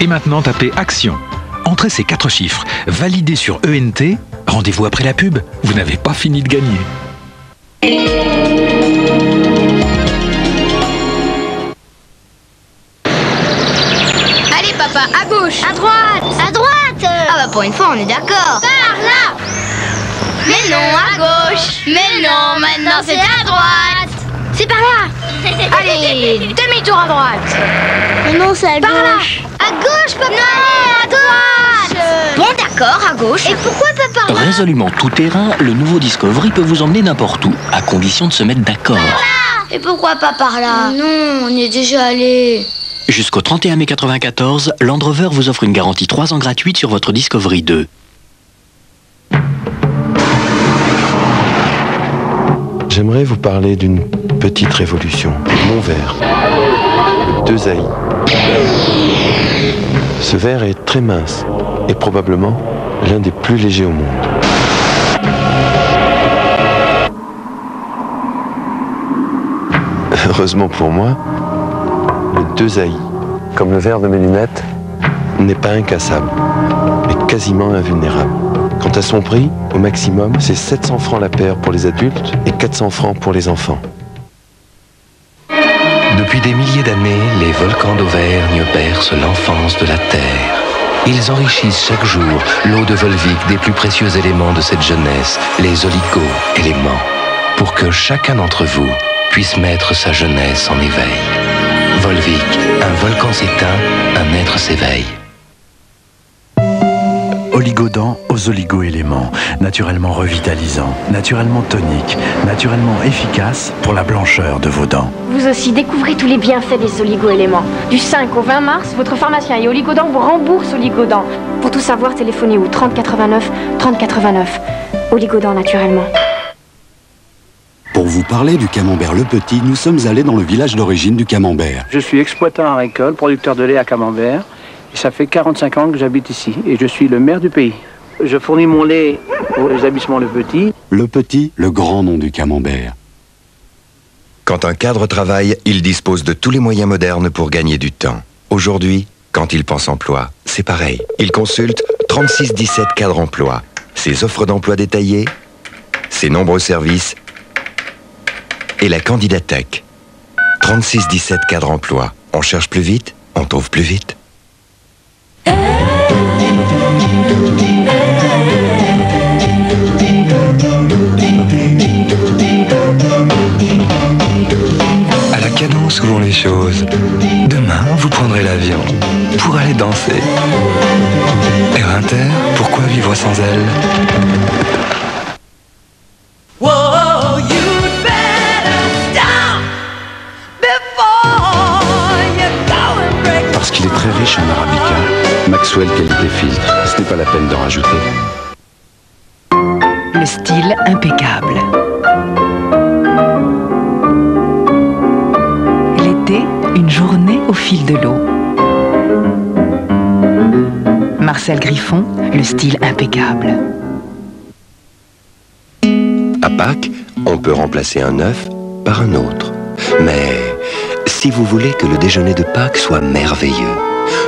Et maintenant, tapez Action. Entrez ces 4 chiffres, validez sur ENT. Rendez-vous après la pub, vous n'avez pas fini de gagner. Allez papa, à gauche. À droite. À droite. Ah bah pour une fois on est d'accord. Par là. Mais non, à gauche. Mais non, maintenant c'est à droite. C'est par là. Allez, demi-tour à droite. Mais non, c'est à Par là. gauche. À gauche papa. Non, à droite. Bon d'accord, à gauche. Et pourquoi pas par là? Résolument tout terrain, le nouveau Discovery peut vous emmener n'importe où, à condition de se mettre d'accord. Et pourquoi pas par là? Non, on y est déjà allé. Jusqu'au 31 mai 94, Land Rover vous offre une garantie 3 ans gratuite sur votre Discovery 2. J'aimerais vous parler d'une petite révolution. Mon verre. Le 2AI. Ce verre est très mince et probablement l'un des plus légers au monde. Heureusement pour moi, le 2AI, comme le verre de mes lunettes, n'est pas incassable, mais quasiment invulnérable. Quant à son prix, au maximum, c'est 700 francs la paire pour les adultes et 400 francs pour les enfants. Depuis des milliers d'années, les volcans d'Auvergne bercent l'enfance de la Terre. Ils enrichissent chaque jour l'eau de Volvic des plus précieux éléments de cette jeunesse, les oligo-éléments, pour que chacun d'entre vous puisse mettre sa jeunesse en éveil. Volvic, un volcan s'éteint, un être s'éveille. Oligodent aux oligo-éléments, naturellement revitalisant, naturellement tonique, naturellement efficace pour la blancheur de vos dents. Vous aussi, découvrez tous les bienfaits des oligo-éléments. Du 5 au 20 mars, votre pharmacien et Oligodent vous remboursent Oligodent. Pour tout savoir, téléphonez au 30 89 30 89. Oligodent naturellement. Pour vous parler du camembert Le Petit, nous sommes allés dans le village d'origine du camembert. Je suis exploitant agricole, producteur de lait à camembert. Et ça fait 45 ans que j'habite ici et je suis le maire du pays. Je fournis mon lait aux établissements Le Petit. Le Petit, le grand nom du camembert. Quand un cadre travaille, il dispose de tous les moyens modernes pour gagner du temps. Aujourd'hui, quand il pense emploi, c'est pareil. Il consulte 3617 Cadre Emploi, ses offres d'emploi détaillées, ses nombreux services et la candidatech. 3617 Cadre Emploi. On cherche plus vite, on trouve plus vite. À la cadence où vont les choses. Demain, vous prendrez l'avion pour aller danser. Air Inter, pourquoi vivre sans elle? Parce qu'il est très riche en arabica, Maxwell qualité filtre, ce n'est pas la peine d'en rajouter. Le style impeccable. L'été, une journée au fil de l'eau. Marcel Griffon, le style impeccable. À Pâques, on peut remplacer un œuf par un autre. Mais si vous voulez que le déjeuner de Pâques soit merveilleux,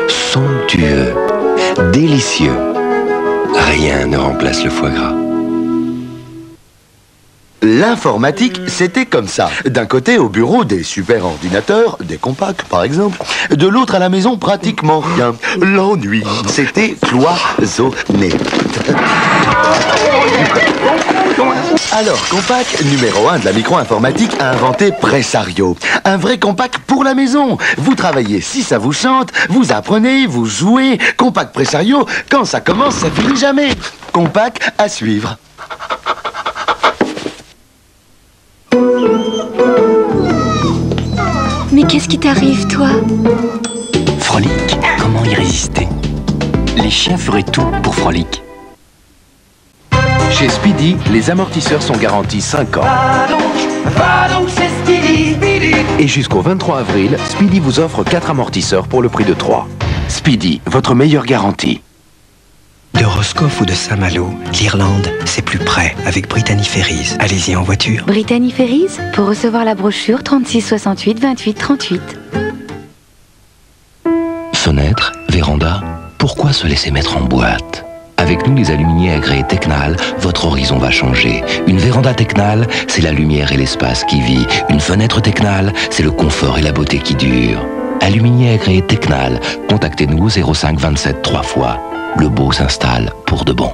somptueux, délicieux, rien ne remplace le foie gras. L'informatique, c'était comme ça. D'un côté, au bureau, des super ordinateurs, des compacts par exemple. De l'autre, à la maison, pratiquement rien. L'ennui, c'était cloisonné. Alors, Compaq, numéro 1 de la micro-informatique, a inventé Presario. Un vrai Compaq pour la maison. Vous travaillez si ça vous chante, vous apprenez, vous jouez. Compaq Presario, quand ça commence, ça finit jamais. Compaq à suivre. Mais qu'est-ce qui t'arrive, toi? Frolic, comment y résister? Les chiens feraient tout pour Frolic. Chez Speedy, les amortisseurs sont garantis 5 ans. Et jusqu'au 23 avril, Speedy vous offre 4 amortisseurs pour le prix de 3. Speedy, votre meilleure garantie. De Roscoff ou de Saint-Malo, l'Irlande, c'est plus près avec Brittany Ferries. Allez-y en voiture. Brittany Ferries, pour recevoir la brochure 36 68 28 38. Fenêtre, véranda, pourquoi se laisser mettre en boîte? Avec nous, les aluminiers agréés Tecnal, votre horizon va changer. Une véranda Tecnal, c'est la lumière et l'espace qui vit. Une fenêtre Tecnal, c'est le confort et la beauté qui durent. Aluminier agréé Tecnal, contactez-nous au 05 27 3 fois. Le beau s'installe pour de bon.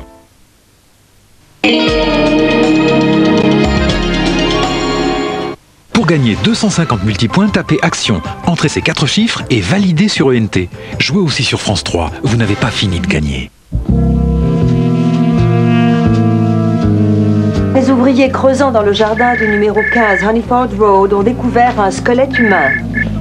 Pour gagner 250 multipoints, tapez Action, entrez ces 4 chiffres et validez sur ENT. Jouez aussi sur France 3, vous n'avez pas fini de gagner. Les ouvriers creusant dans le jardin du numéro 15 Honeyford Road ont découvert un squelette humain.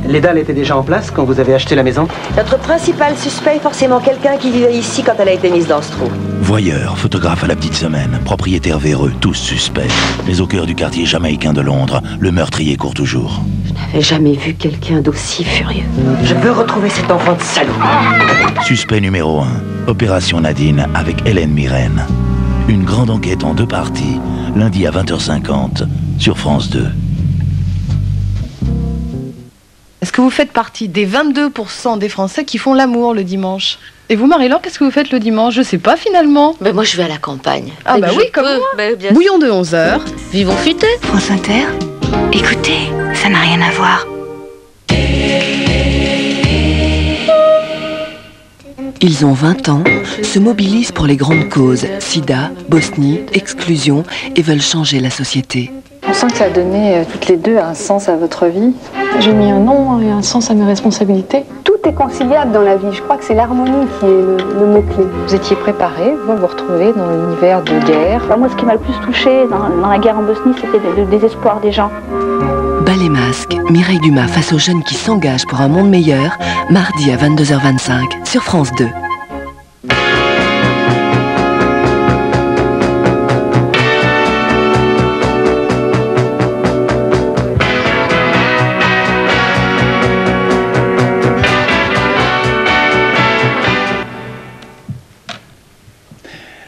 Les dalles étaient déjà en place quand vous avez acheté la maison? Notre principal suspect est forcément quelqu'un qui vivait ici quand elle a été mise dans ce trou. Voyeur, photographe à la petite semaine, propriétaire véreux, tous suspects. Mais au cœur du quartier jamaïcain de Londres, le meurtrier court toujours. Je n'avais jamais vu quelqu'un d'aussi furieux. Je veux retrouver cet enfant de salaud. Suspect numéro 1, Opération Nadine avec Hélène Mirren. Une grande enquête en 2 parties, lundi à 20h50 sur France 2. Est-ce que vous faites partie des 22% des Français qui font l'amour le dimanche? Et vous, Marie-Laure, qu'est-ce que vous faites le dimanche? Je sais pas finalement. Ben moi je vais à la campagne. Ah bah oui, comme moi. Bouillon de 11h. Vivons futé. France Inter. Écoutez, ça n'a rien à voir. Ils ont 20 ans, se mobilisent pour les grandes causes, sida, Bosnie, exclusion, et veulent changer la société. On sent que ça a donné toutes les deux un sens à votre vie. J'ai mis un nom et un sens à mes responsabilités. Tout est conciliable dans la vie. Je crois que c'est l'harmonie qui est le mot-clé. Vous étiez préparé, vous vous retrouvez dans l'univers de guerre. Enfin, moi, ce qui m'a le plus touchée dans la guerre en Bosnie, c'était le désespoir des gens. Bas les masques, Mireille Dumas face aux jeunes qui s'engagent pour un monde meilleur, mardi à 22h25 sur France 2.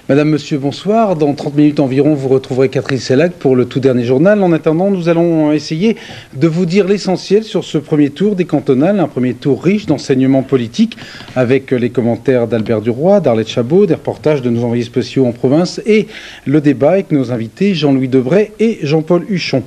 Madame, Monsieur, bonsoir. Dans 30 minutes environ, vous retrouverez Catherine Sellac pour le tout dernier journal. En attendant, nous allons essayer de vous dire l'essentiel sur ce premier tour des cantonales, un premier tour riche d'enseignements politiques, avec les commentaires d'Albert Duroy, d'Arlette Chabot, des reportages de nos envoyés spéciaux en province et le débat avec nos invités Jean-Louis Debray et Jean-Paul Huchon.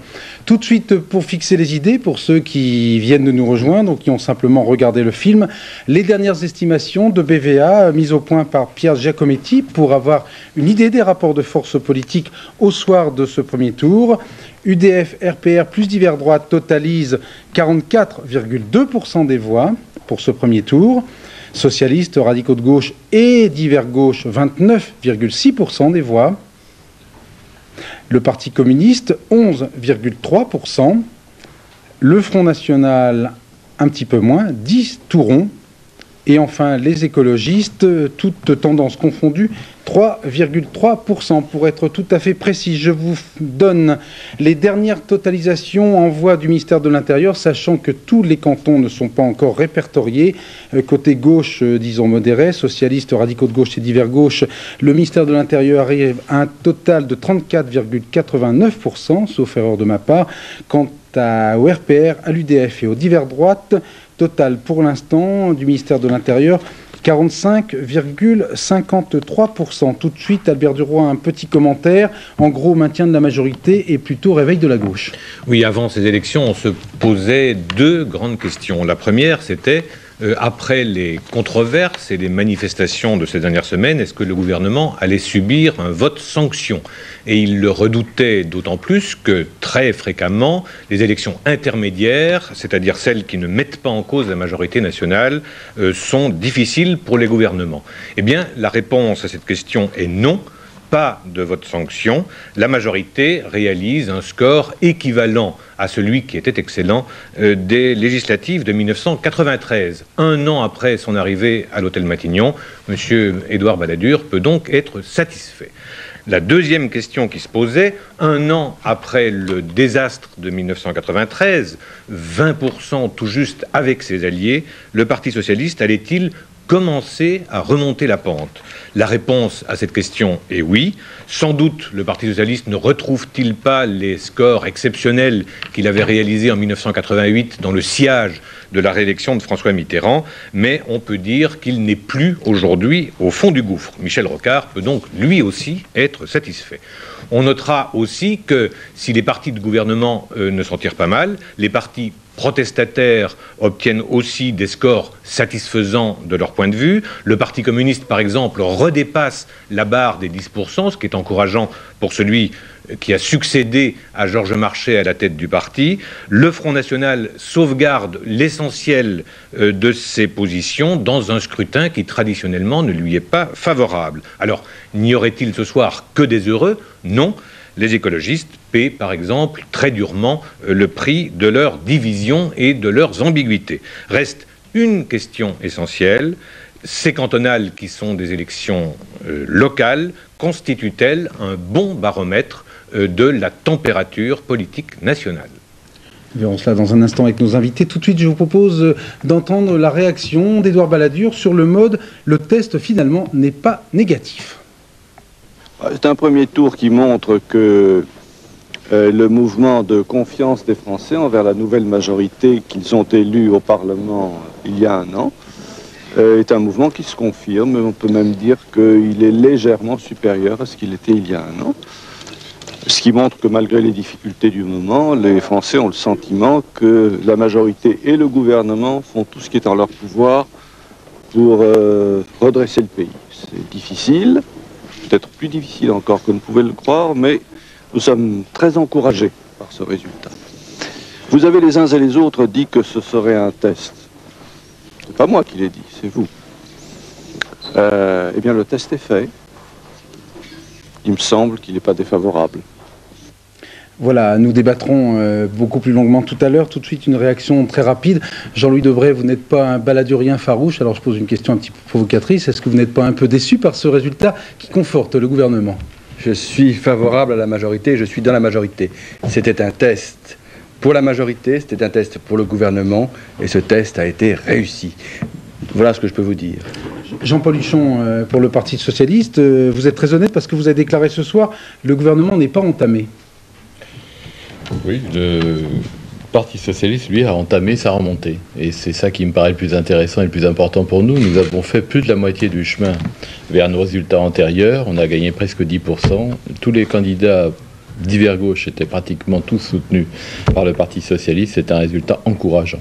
Tout de suite, pour fixer les idées, pour ceux qui viennent de nous rejoindre ou qui ont simplement regardé le film, les dernières estimations de BVA mises au point par Pierre Giacometti pour avoir une idée des rapports de force politiques au soir de ce premier tour. UDF, RPR plus divers droites totalisent 44,2% des voix pour ce premier tour. Socialistes, radicaux de gauche et divers gauche, 29,6% des voix. Le Parti communiste, 11,3%. Le Front National, un petit peu moins, 10 tout rond. Et enfin, les écologistes, toutes tendances confondues, 3,3%. Pour être tout à fait précis, je vous donne les dernières totalisations en voix du ministère de l'Intérieur, sachant que tous les cantons ne sont pas encore répertoriés. Côté gauche, disons modéré, socialistes, radicaux de gauche et divers gauche, le ministère de l'Intérieur arrive à un total de 34,89%, sauf erreur de ma part. Quant au RPR, à l'UDF et aux divers droites, total pour l'instant du ministère de l'Intérieur, 45,53%. Tout de suite, Albert Duroy, un petit commentaire. En gros, maintien de la majorité et plutôt réveil de la gauche. Oui, avant ces élections, on se posait 2 grandes questions. La première, c'était, après les controverses et les manifestations de ces dernières semaines, est-ce que le gouvernement allait subir un vote sanction? Et il le redoutait d'autant plus que, très fréquemment, les élections intermédiaires, c'est-à-dire celles qui ne mettent pas en cause la majorité nationale, sont difficiles pour les gouvernements. Eh bien, la réponse à cette question est non. Pas de vote sanction. La majorité réalise un score équivalent à celui qui était excellent des législatives de 1993. Un an après son arrivée à l'hôtel Matignon, M. Édouard Balladur peut donc être satisfait. La deuxième question qui se posait, un an après le désastre de 1993, 20% tout juste avec ses alliés, le Parti socialiste allait-il commencer à remonter la pente? La réponse à cette question est oui. Sans doute, le Parti socialiste ne retrouve-t-il pas les scores exceptionnels qu'il avait réalisés en 1988 dans le sillage de la réélection de François Mitterrand, mais on peut dire qu'il n'est plus aujourd'hui au fond du gouffre. Michel Rocard peut donc lui aussi être satisfait. On notera aussi que si les partis de gouvernement ne s'en tirent pas mal, les partis protestataires obtiennent aussi des scores satisfaisants de leur point de vue. Le Parti communiste, par exemple, redépasse la barre des 10%, ce qui est encourageant pour celui qui a succédé à Georges Marchais à la tête du parti. Le Front National sauvegarde l'essentiel de ses positions dans un scrutin qui traditionnellement ne lui est pas favorable. Alors, n'y aurait-il ce soir que des heureux? Non. Les écologistes paient, par exemple, très durement le prix de leur division et de leurs ambiguïtés. Reste une question essentielle. Ces cantonales, qui sont des élections locales, constituent-elles un bon baromètre de la température politique nationale? Nous verrons cela dans un instant avec nos invités. Tout de suite, je vous propose d'entendre la réaction d'Édouard Balladur sur le mode « Le test, finalement, n'est pas négatif ». C'est un premier tour qui montre que le mouvement de confiance des Français envers la nouvelle majorité qu'ils ont élue au Parlement il y a un an est un mouvement qui se confirme. On peut même dire qu'il est légèrement supérieur à ce qu'il était il y a un an. Ce qui montre que malgré les difficultés du moment, les Français ont le sentiment que la majorité et le gouvernement font tout ce qui est en leur pouvoir pour redresser le pays. C'est difficile. Peut-être plus difficile encore que ne pouvait le croire, mais nous sommes très encouragés par ce résultat. Vous avez les uns et les autres dit que ce serait un test. C'est pas moi qui l'ai dit, c'est vous. Eh bien, le test est fait. Il me semble qu'il n'est pas défavorable. Voilà, nous débattrons beaucoup plus longuement tout à l'heure. Tout de suite, une réaction très rapide. Jean-Louis Debré, vous n'êtes pas un baladurien farouche, alors je pose une question un petit peu provocatrice. Est-ce que vous n'êtes pas un peu déçu par ce résultat qui conforte le gouvernement? Je suis favorable à la majorité, je suis dans la majorité. C'était un test pour la majorité, c'était un test pour le gouvernement, et ce test a été réussi. Voilà ce que je peux vous dire. Jean-Paul Huchon, pour le Parti socialiste, vous êtes très honnête parce que vous avez déclaré ce soir « Le gouvernement n'est pas entamé ». Oui, le Parti socialiste, lui, a entamé sa remontée. Et c'est ça qui me paraît le plus intéressant et le plus important pour nous. Nous avons fait plus de la moitié du chemin vers nos résultats antérieurs. On a gagné presque 10%. Tous les candidats divers gauche étaient pratiquement tous soutenus par le Parti socialiste. C'est un résultat encourageant.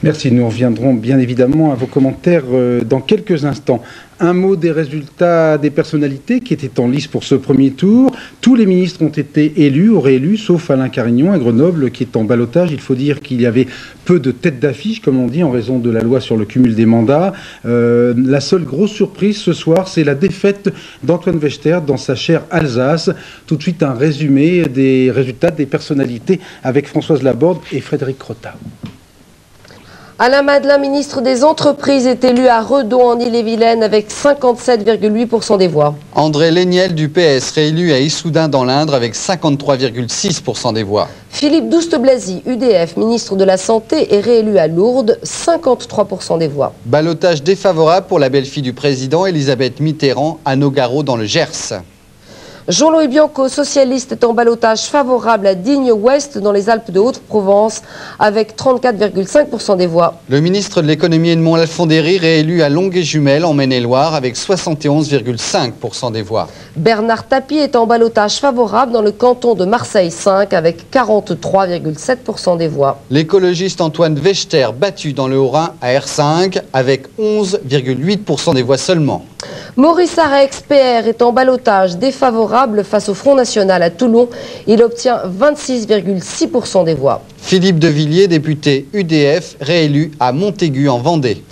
Merci, nous reviendrons bien évidemment à vos commentaires dans quelques instants. Un mot des résultats des personnalités qui étaient en lice pour ce premier tour. Tous les ministres ont été élus, ou réélus, sauf Alain Carignon à Grenoble qui est en ballottage. Il faut dire qu'il y avait peu de têtes d'affiche, comme on dit, en raison de la loi sur le cumul des mandats. La seule grosse surprise ce soir, c'est la défaite d'Antoine Wechter dans sa chère Alsace. Tout de suite, un résumé des résultats des personnalités avec Françoise Laborde et Frédéric Crottat. Alain Madelin, ministre des Entreprises, est élu à Redon en Ille-et-Vilaine avec 57,8% des voix. André Léniel du PS, réélu à Issoudun dans l'Indre avec 53,6% des voix. Philippe Douste-Blazy, UDF, ministre de la Santé, est réélu à Lourdes, 53% des voix. Ballottage défavorable pour la belle-fille du président, Elisabeth Mitterrand, à Nogaro dans le Gers. Jean-Louis Bianco, socialiste, est en ballottage favorable à Digne-Ouest dans les Alpes de Haute-Provence avec 34,5% des voix. Le ministre de l'économie Edmond Alfondéry réélu à Longué-Jumelles en Maine-et-Loire avec 71,5% des voix. Bernard Tapie est en ballottage favorable dans le canton de Marseille 5 avec 43,7% des voix. L'écologiste Antoine Wechter battu dans le Haut-Rhin à R5 avec 11,8% des voix seulement. Maurice Arex, PR, est en ballottage défavorable face au Front National à Toulon. Il obtient 26,6% des voix. Philippe Devilliers, député UDF, réélu à Montaigu en Vendée.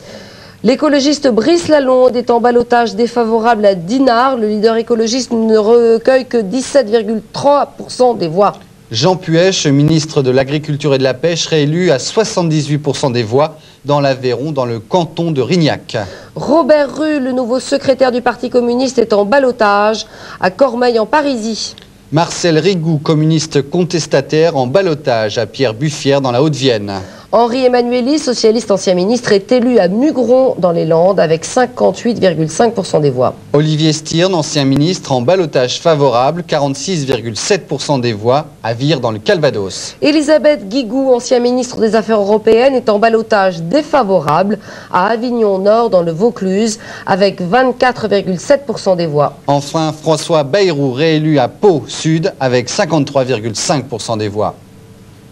L'écologiste Brice Lalonde est en ballottage défavorable à Dinard. Le leader écologiste ne recueille que 17,3% des voix. Jean Puech, ministre de l'Agriculture et de la Pêche, réélu à 78% des voix dans l'Aveyron, dans le canton de Rignac. Robert Rue, le nouveau secrétaire du Parti communiste, est en ballottage à Cormeilles en Parisis. Marcel Rigoux, communiste contestataire, en ballottage à Pierre-Buffière dans la Haute-Vienne. Henri Emmanuelli, socialiste ancien ministre, est élu à Mugron dans les Landes avec 58,5% des voix. Olivier Stirn, ancien ministre, en ballottage favorable, 46,7% des voix, à Vire dans le Calvados. Elisabeth Guigou, ancien ministre des Affaires européennes, est en ballottage défavorable à Avignon-Nord dans le Vaucluse avec 24,7% des voix. Enfin, François Bayrou, réélu à Pau Sud avec 53,5% des voix.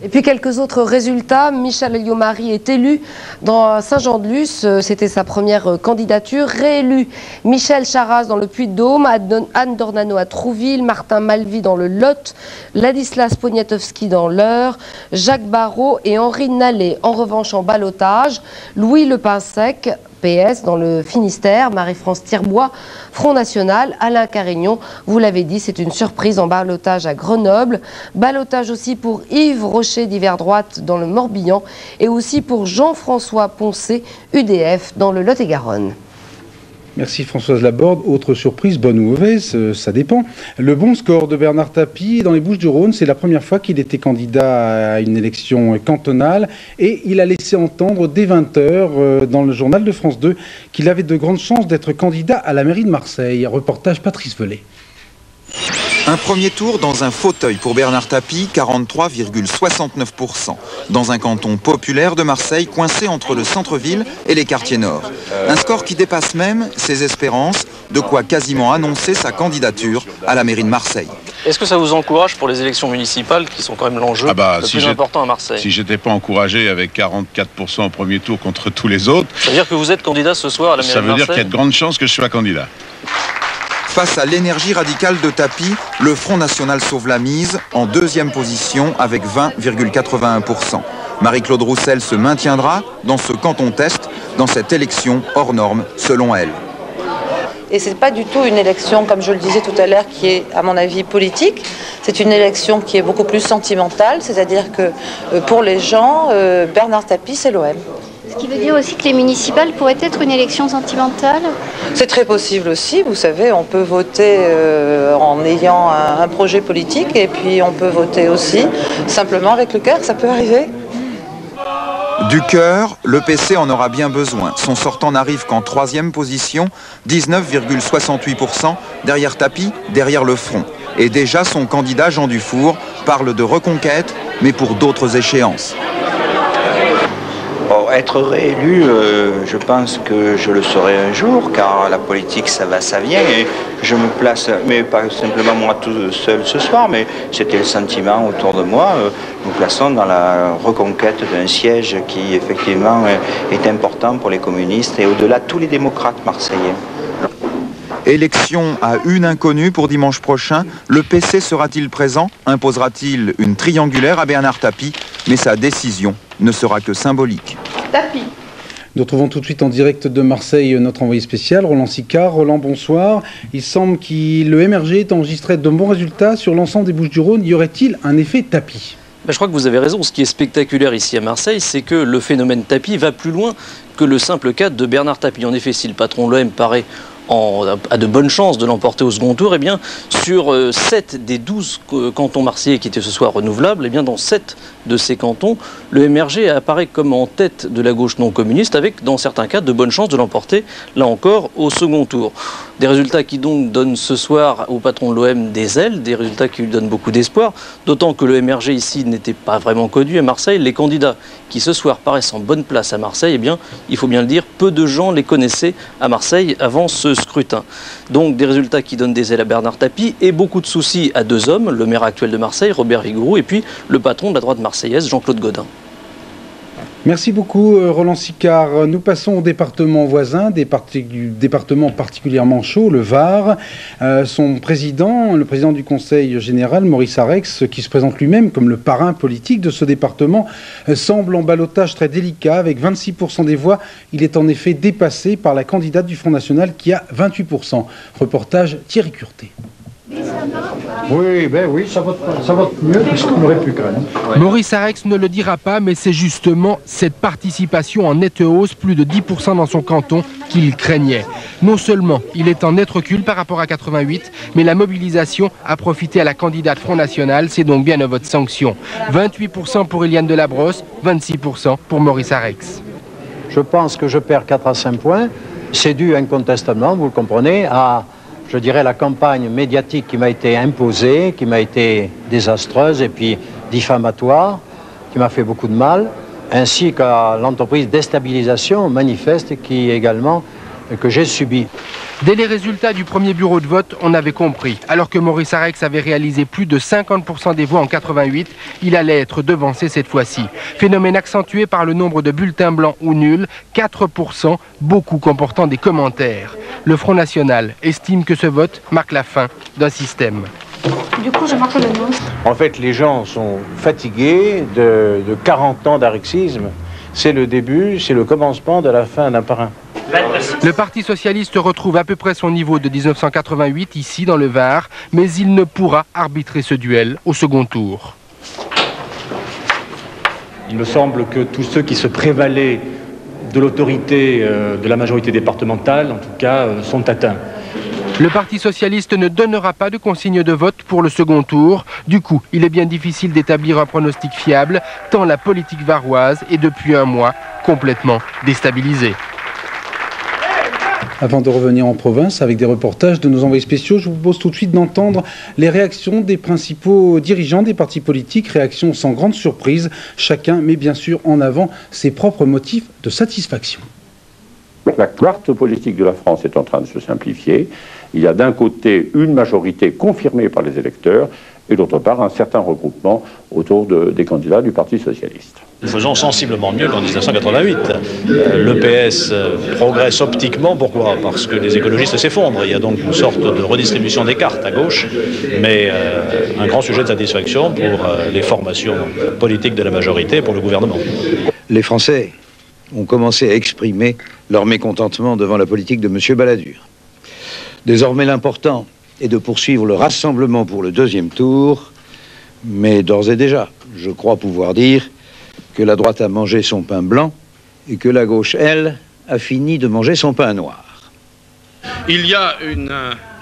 Et puis quelques autres résultats. Michel Alliot-Marie est élu dans Saint-Jean-de-Luz. C'était sa première candidature. Réélu Michel Charras dans le Puy-de-Dôme, Anne Dornano à Trouville, Martin Malvy dans le Lot, Ladislas Poniatowski dans l'Eure, Jacques Barrault et Henri Nallet. En revanche, en ballottage, Louis Lepin-Sec, PS dans le Finistère, Marie-France Tirbois, Front National, Alain Carignon, vous l'avez dit, c'est une surprise en ballottage à Grenoble. Ballottage aussi pour Yves Rocher d'Hiver Droite dans le Morbihan et aussi pour Jean-François Poncé, UDF dans le Lot-et-Garonne. Merci Françoise Laborde. Autre surprise, bonne ou mauvaise, ça dépend. Le bon score de Bernard Tapie dans les Bouches-du-Rhône, c'est la première fois qu'il était candidat à une élection cantonale et il a laissé entendre dès 20h dans le journal de France 2 qu'il avait de grandes chances d'être candidat à la mairie de Marseille. Reportage Patrice Velay. Un premier tour dans un fauteuil pour Bernard Tapie, 43,69%. Dans un canton populaire de Marseille, coincé entre le centre-ville et les quartiers nord. Un score qui dépasse même ses espérances, de quoi quasiment annoncer sa candidature à la mairie de Marseille. Est-ce que ça vous encourage pour les élections municipales qui sont quand même l'enjeu le plus important à Marseille? Si j'étais pas encouragé avec 44% au premier tour contre tous les autres... Ça veut dire que vous êtes candidat ce soir à la mairie de Marseille? Ça veut dire qu'il y a de grandes chances que je sois candidat. Face à l'énergie radicale de Tapie, le Front National sauve la mise en deuxième position avec 20,81%. Marie-Claude Roussel se maintiendra dans ce canton test, dans cette élection hors norme, selon elle. Et ce n'est pas du tout une élection, comme je le disais tout à l'heure, qui est, à mon avis, politique. C'est une élection qui est beaucoup plus sentimentale, c'est-à-dire que pour les gens, Bernard Tapie, c'est l'OM. Ce qui veut dire aussi que les municipales pourraient être une élection sentimentale? C'est très possible aussi, vous savez, on peut voter en ayant un projet politique et puis on peut voter aussi simplement avec le cœur, ça peut arriver. Du cœur, le PC en aura bien besoin. Son sortant n'arrive qu'en troisième position, 19,68%, derrière Tapie, derrière le Front. Et déjà son candidat Jean Dufour parle de reconquête, mais pour d'autres échéances. Bon, être réélu, je pense que je le serai un jour, car la politique, ça va, ça vient, et je me place, mais pas simplement moi tout seul ce soir, mais c'était le sentiment autour de moi. Nous plaçons dans la reconquête d'un siège qui, effectivement, est important pour les communistes et au-delà tous les démocrates marseillais. Élection à une inconnue pour dimanche prochain. Le PC sera-t-il présent? Imposera-t-il une triangulaire à Bernard Tapie? Mais sa décision ne sera que symbolique. Tapie. Nous retrouvons tout de suite en direct de Marseille notre envoyé spécial, Roland Sicard. Roland, bonsoir. Il semble que le MRG ait enregistré de bons résultats sur l'ensemble des Bouches-du-Rhône. Y aurait-il un effet Tapie? Je crois que vous avez raison. Ce qui est spectaculaire ici à Marseille, c'est que le phénomène Tapie va plus loin que le simple cas de Bernard Tapie. En effet, si le patron de l'OM paraît a de bonnes chances de l'emporter au second tour, eh bien, sur 7 des 12 cantons marseillais qui étaient ce soir renouvelables, eh bien, dans 7 de ces cantons, le MRG apparaît comme en tête de la gauche non communiste, avec, dans certains cas, de bonnes chances de l'emporter, là encore, au second tour. Des résultats qui donc donnent ce soir au patron de l'OM des ailes, des résultats qui lui donnent beaucoup d'espoir, d'autant que le MRG ici n'était pas vraiment connu à Marseille. Les candidats qui ce soir paraissent en bonne place à Marseille, eh bien, il faut bien le dire, peu de gens les connaissaient à Marseille avant ce scrutin. Donc des résultats qui donnent des ailes à Bernard Tapie et beaucoup de soucis à deux hommes, le maire actuel de Marseille, Robert Vigouroux, et puis le patron de la droite marseillaise, Jean-Claude Gaudin. Merci beaucoup Roland Sicard. Nous passons au département voisin, département particulièrement chaud, le Var. Son président, le président du Conseil général, Maurice Arex, qui se présente lui-même comme le parrain politique de ce département, semble en ballottage très délicat. Avec 26% des voix, il est en effet dépassé par la candidate du Front National qui a 28%. Reportage Thierry Curté. Oui, ben oui, ça vote mieux que ce qu'on aurait pu craindre. Maurice Arex ne le dira pas, mais c'est justement cette participation en nette hausse, plus de 10% dans son canton, qu'il craignait. Non seulement il est en net recul par rapport à 88, mais la mobilisation a profité à la candidate Front National, c'est donc bien un vote sanction. 28% pour Éliane Delabrosse, 26% pour Maurice Arex. Je pense que je perds 4 à 5 points. C'est dû incontestablement, vous le comprenez, à, je dirais, la campagne médiatique qui m'a été imposée, qui m'a été désastreuse et puis diffamatoire, qui m'a fait beaucoup de mal, ainsi qu'à l'entreprise déstabilisation manifeste qui également que j'ai subie. Dès les résultats du premier bureau de vote, on avait compris. Alors que Maurice Arex avait réalisé plus de 50% des voix en 88, il allait être devancé cette fois-ci. Phénomène accentué par le nombre de bulletins blancs ou nuls, 4%, beaucoup comportant des commentaires. Le Front National estime que ce vote marque la fin d'un système. Du coup, je marque le nom. En fait, les gens sont fatigués de 40 ans d'arexisme. C'est le début, c'est le commencement de la fin d'un parrain. Le Parti socialiste retrouve à peu près son niveau de 1988 ici dans le Var, mais il ne pourra arbitrer ce duel au second tour. Il me semble que tous ceux qui se prévalaient de l'autorité de la majorité départementale, en tout cas, sont atteints. Le Parti socialiste ne donnera pas de consigne de vote pour le second tour. Du coup, il est bien difficile d'établir un pronostic fiable, tant la politique varoise est depuis un mois complètement déstabilisée. Avant de revenir en province avec des reportages de nos envoyés spéciaux, je vous propose tout de suite d'entendre les réactions des principaux dirigeants des partis politiques, réactions sans grande surprise. Chacun met bien sûr en avant ses propres motifs de satisfaction. La carte politique de la France est en train de se simplifier. Il y a d'un côté une majorité confirmée par les électeurs et d'autre part un certain regroupement autour des candidats du Parti socialiste. Nous faisons sensiblement mieux qu'en 1988. Le PS progresse optiquement. Pourquoi? Parce que les écologistes s'effondrent. Il y a donc une sorte de redistribution des cartes à gauche, mais un grand sujet de satisfaction pour les formations politiques de la majorité et pour le gouvernement. Les Français ont commencé à exprimer leur mécontentement devant la politique de M. Balladur. Désormais, l'important est de poursuivre le rassemblement pour le deuxième tour, mais d'ores et déjà, je crois pouvoir dire que la droite a mangé son pain blanc et que la gauche, elle, a fini de manger son pain noir. Il y a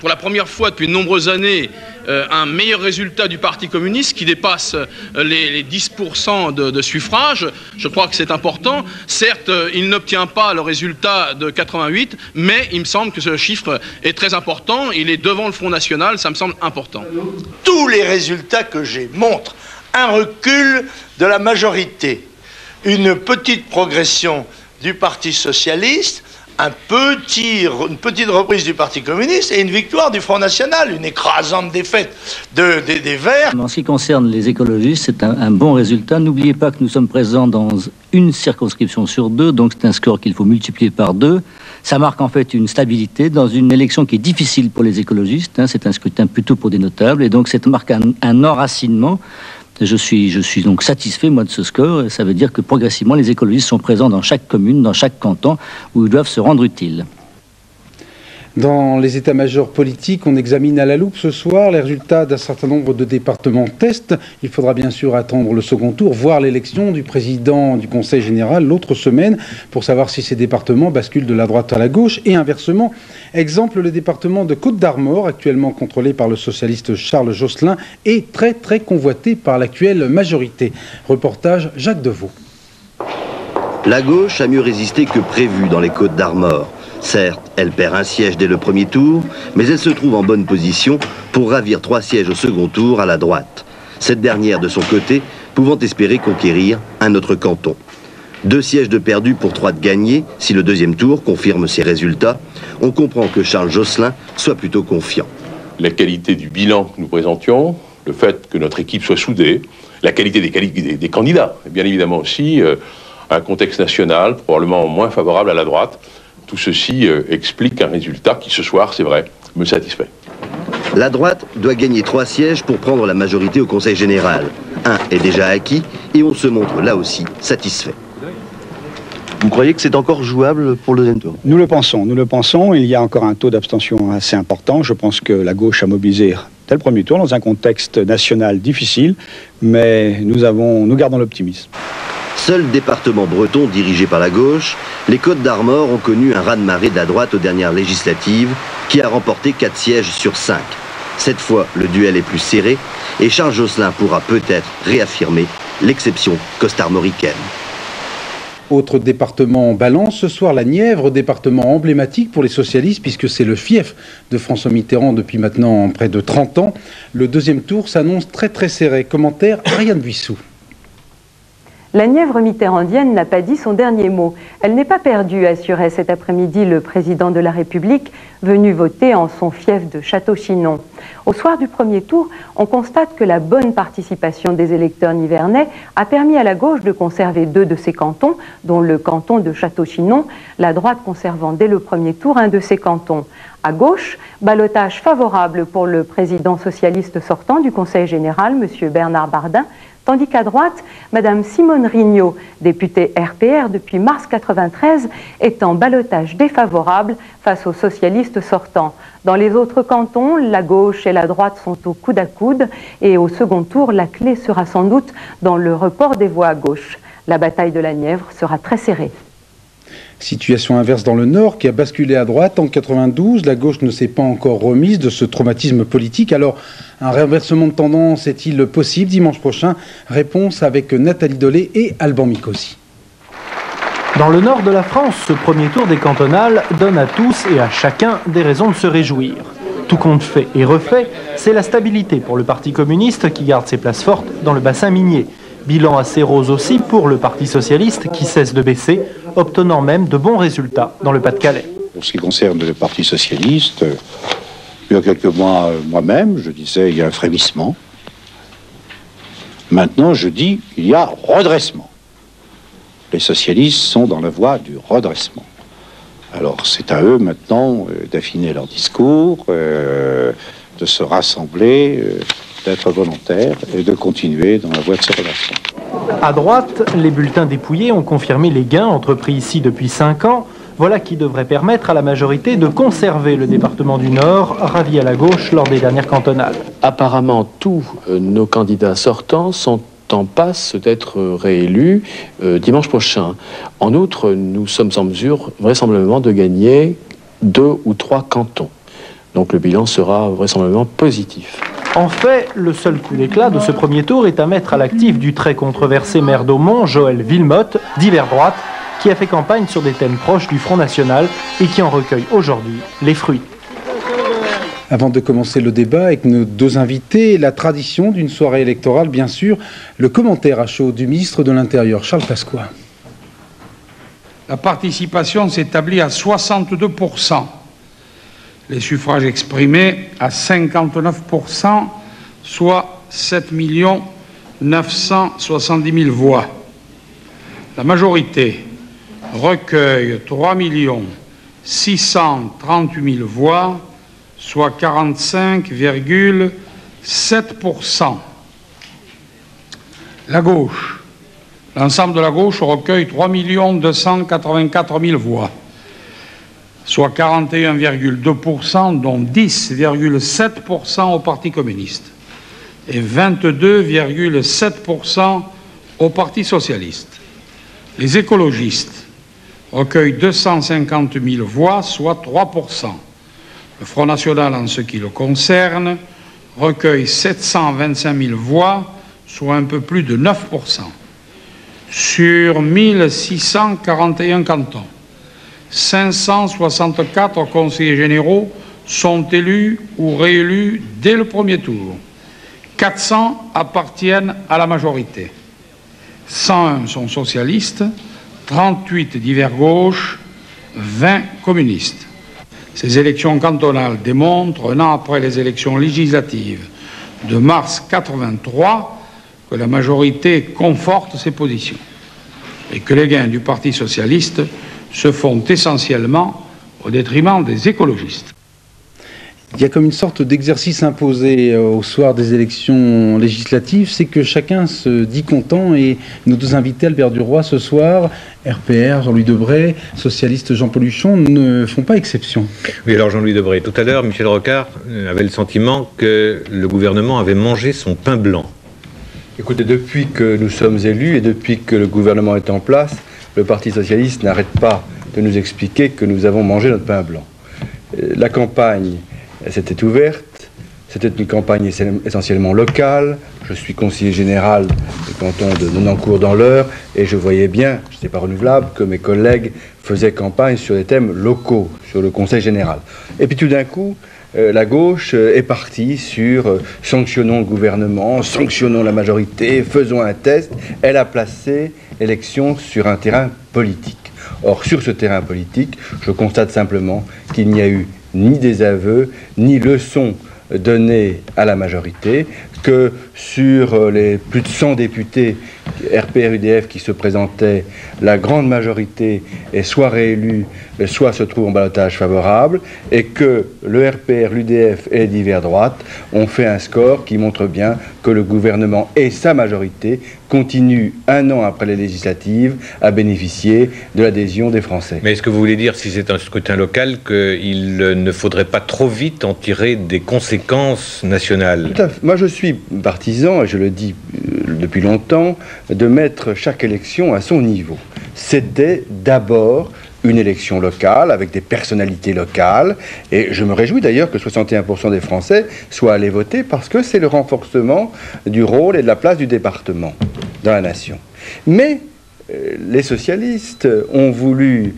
pour la première fois depuis de nombreuses années un meilleur résultat du Parti communiste qui dépasse les 10% de suffrages. Je crois que c'est important. Certes, il n'obtient pas le résultat de 88, mais il me semble que ce chiffre est très important. Il est devant le Front National, ça me semble important. Tous les résultats que j'ai montrent un recul de la majorité, une petite progression du Parti socialiste, une petite reprise du Parti communiste et une victoire du Front National, une écrasante défaite des Verts. En ce qui concerne les écologistes, c'est un bon résultat. N'oubliez pas que nous sommes présents dans une circonscription sur 2, donc c'est un score qu'il faut multiplier par 2. Ça marque en fait une stabilité dans une élection qui est difficile pour les écologistes. C'est un scrutin plutôt pour des notables et donc ça marque un enracinement. Je suis donc satisfait, moi, de ce score. Ça veut dire que progressivement, les écologistes sont présents dans chaque commune, dans chaque canton, où ils doivent se rendre utiles. Dans les états-majors politiques, on examine à la loupe ce soir les résultats d'un certain nombre de départements tests. Il faudra bien sûr attendre le second tour, voire l'élection du président du Conseil général l'autre semaine, pour savoir si ces départements basculent de la droite à la gauche et inversement. Exemple, le département de Côte-d'Armor, actuellement contrôlé par le socialiste Charles Josselin, est très très convoité par l'actuelle majorité. Reportage Jacques Deveau. La gauche a mieux résisté que prévu dans les Côtes-d'Armor. Certes, elle perd un siège dès le premier tour, mais elle se trouve en bonne position pour ravir 3 sièges au second tour à la droite. Cette dernière, de son côté, pouvant espérer conquérir un autre canton. 2 sièges de perdus pour 3 de gagnés, si le deuxième tour confirme ses résultats. On comprend que Charles Josselin soit plutôt confiant. La qualité du bilan que nous présentions, le fait que notre équipe soit soudée, la qualité des candidats, et bien évidemment aussi un contexte national probablement moins favorable à la droite. Tout ceci explique un résultat qui, ce soir, c'est vrai, me satisfait. La droite doit gagner 3 sièges pour prendre la majorité au Conseil général. Un est déjà acquis et on se montre là aussi satisfait. Vous croyez que c'est encore jouable pour le deuxième tour? Nous le pensons. Il y a encore un taux d'abstention assez important. Je pense que la gauche a mobilisé tel premier tour dans un contexte national difficile, mais nous gardons l'optimisme. Seul département breton dirigé par la gauche, les Côtes-d'Armor ont connu un raz-de-marée de la droite aux dernières législatives qui a remporté 4 sièges sur 5. Cette fois, le duel est plus serré et Charles Josselin pourra peut-être réaffirmer l'exception costarmoricaine. Autre département en balance, ce soir la Nièvre, département emblématique pour les socialistes puisque c'est le fief de François Mitterrand depuis maintenant près de 30 ans. Le deuxième tour s'annonce très très serré. Commentaire Ariane Buissou. La Nièvre mitterrandienne n'a pas dit son dernier mot. Elle n'est pas perdue, assurait cet après-midi le président de la République, venu voter en son fief de Château-Chinon. Au soir du premier tour, on constate que la bonne participation des électeurs nivernais a permis à la gauche de conserver 2 de ses cantons, dont le canton de Château-Chinon, la droite conservant dès le premier tour un de ses cantons. À gauche, ballottage favorable pour le président socialiste sortant du Conseil général, M. Bernard Bardin, tandis qu'à droite, Mme Simone Rignot, députée RPR depuis mars 1993, est en ballottage défavorable face aux socialistes sortants. Dans les autres cantons, la gauche et la droite sont au coude à coude et au second tour, la clé sera sans doute dans le report des voix à gauche. La bataille de la Nièvre sera très serrée. Situation inverse dans le Nord qui a basculé à droite en 92. La gauche ne s'est pas encore remise de ce traumatisme politique. Alors, un renversement de tendance est-il possible dimanche prochain? Réponse avec Nathalie Dolé et Alban Mikosi. Dans le nord de la France, ce premier tour des cantonales donne à tous et à chacun des raisons de se réjouir. Tout compte fait et refait, c'est la stabilité pour le Parti communiste qui garde ses places fortes dans le bassin minier. Bilan assez rose aussi pour le Parti socialiste qui cesse de baisser, obtenant même de bons résultats dans le Pas-de-Calais. Pour ce qui concerne le Parti socialiste, il y a quelques mois, moi-même, je disais il y a un frémissement. Maintenant, je dis il y a redressement. Les socialistes sont dans la voie du redressement. Alors, c'est à eux maintenant d'affiner leur discours, de se rassembler, d'être volontaires et de continuer dans la voie de ces relations. À droite, les bulletins dépouillés ont confirmé les gains entrepris ici depuis 5 ans. Voilà qui devrait permettre à la majorité de conserver le département du Nord, ravi à la gauche lors des dernières cantonales. Apparemment, tous nos candidats sortants sont en passe d'être réélus dimanche prochain. En outre, nous sommes en mesure vraisemblablement de gagner 2 ou 3 cantons. Donc le bilan sera vraisemblablement positif. En fait, le seul coup d'éclat de ce premier tour est à mettre à l'actif du très controversé maire d'Aumont, Joël Villemotte, d'hiver droite, qui a fait campagne sur des thèmes proches du Front National et qui en recueille aujourd'hui les fruits. Avant de commencer le débat avec nos 2 invités, la tradition d'une soirée électorale, bien sûr, le commentaire à chaud du ministre de l'Intérieur, Charles Pasqua. La participation s'établit à 62%. Les suffrages exprimés à 59%, soit 7 970 000 voix. La majorité recueille 3 638 000 voix, soit 45,7%. La gauche, l'ensemble de la gauche recueille 3 284 000 voix, soit 41,2%, dont 10,7% au Parti communiste et 22,7% au Parti socialiste. Les écologistes recueillent 250 000 voix, soit 3%. Le Front National, en ce qui le concerne, recueille 725 000 voix, soit un peu plus de 9%. Sur 1641 cantons, 564 conseillers généraux sont élus ou réélus dès le premier tour. 400 appartiennent à la majorité. 101 sont socialistes, 38 d'hiver gauche, 20 communistes. Ces élections cantonales démontrent, un an après les élections législatives de mars 1983, que la majorité conforte ses positions et que les gains du Parti socialiste se font essentiellement au détriment des écologistes. Il y a comme une sorte d'exercice imposé au soir des élections législatives, c'est que chacun se dit content, et nos deux invités, Albert Duroy ce soir, RPR, Jean-Louis Debré, socialiste Jean-Paul Huchon, ne font pas exception. Oui, alors Jean-Louis Debré, tout à l'heure, Michel Rocard avait le sentiment que le gouvernement avait mangé son pain blanc. Écoutez, depuis que nous sommes élus et depuis que le gouvernement est en place, le Parti socialiste n'arrête pas de nous expliquer que nous avons mangé notre pain blanc. La campagne s'était ouverte, c'était une campagne essentiellement locale. Je suis conseiller général du canton de Nonancourt dans l'Eure et je voyais bien, je n'étais pas renouvelable, que mes collègues faisaient campagne sur des thèmes locaux, sur le conseil général. Et puis tout d'un coup, la gauche est partie sur sanctionnons le gouvernement, sanctionnons la majorité, faisons un test. Elle a placé l'élection sur un terrain politique. Or, sur ce terrain politique, je constate simplement qu'il n'y a eu ni désaveu, ni leçon donnée à la majorité, que sur les plus de 100 députés RPR-UDF qui se présentaient, la grande majorité est soit réélue, soit se trouve en ballottage favorable, et que le RPR, l'UDF et les divers droites ont fait un score qui montre bien que le gouvernement et sa majorité continuent, un an après les législatives, à bénéficier de l'adhésion des Français. Mais est-ce que vous voulez dire, si c'est un scrutin local, qu'il ne faudrait pas trop vite en tirer des conséquences nationales? Tout à fait. Moi, je suis partisan, et je le dis depuis longtemps, de mettre chaque élection à son niveau. C'était d'abord une élection locale, avec des personnalités locales, et je me réjouis d'ailleurs que 61% des Français soient allés voter, parce que c'est le renforcement du rôle et de la place du département dans la nation. Mais les socialistes ont voulu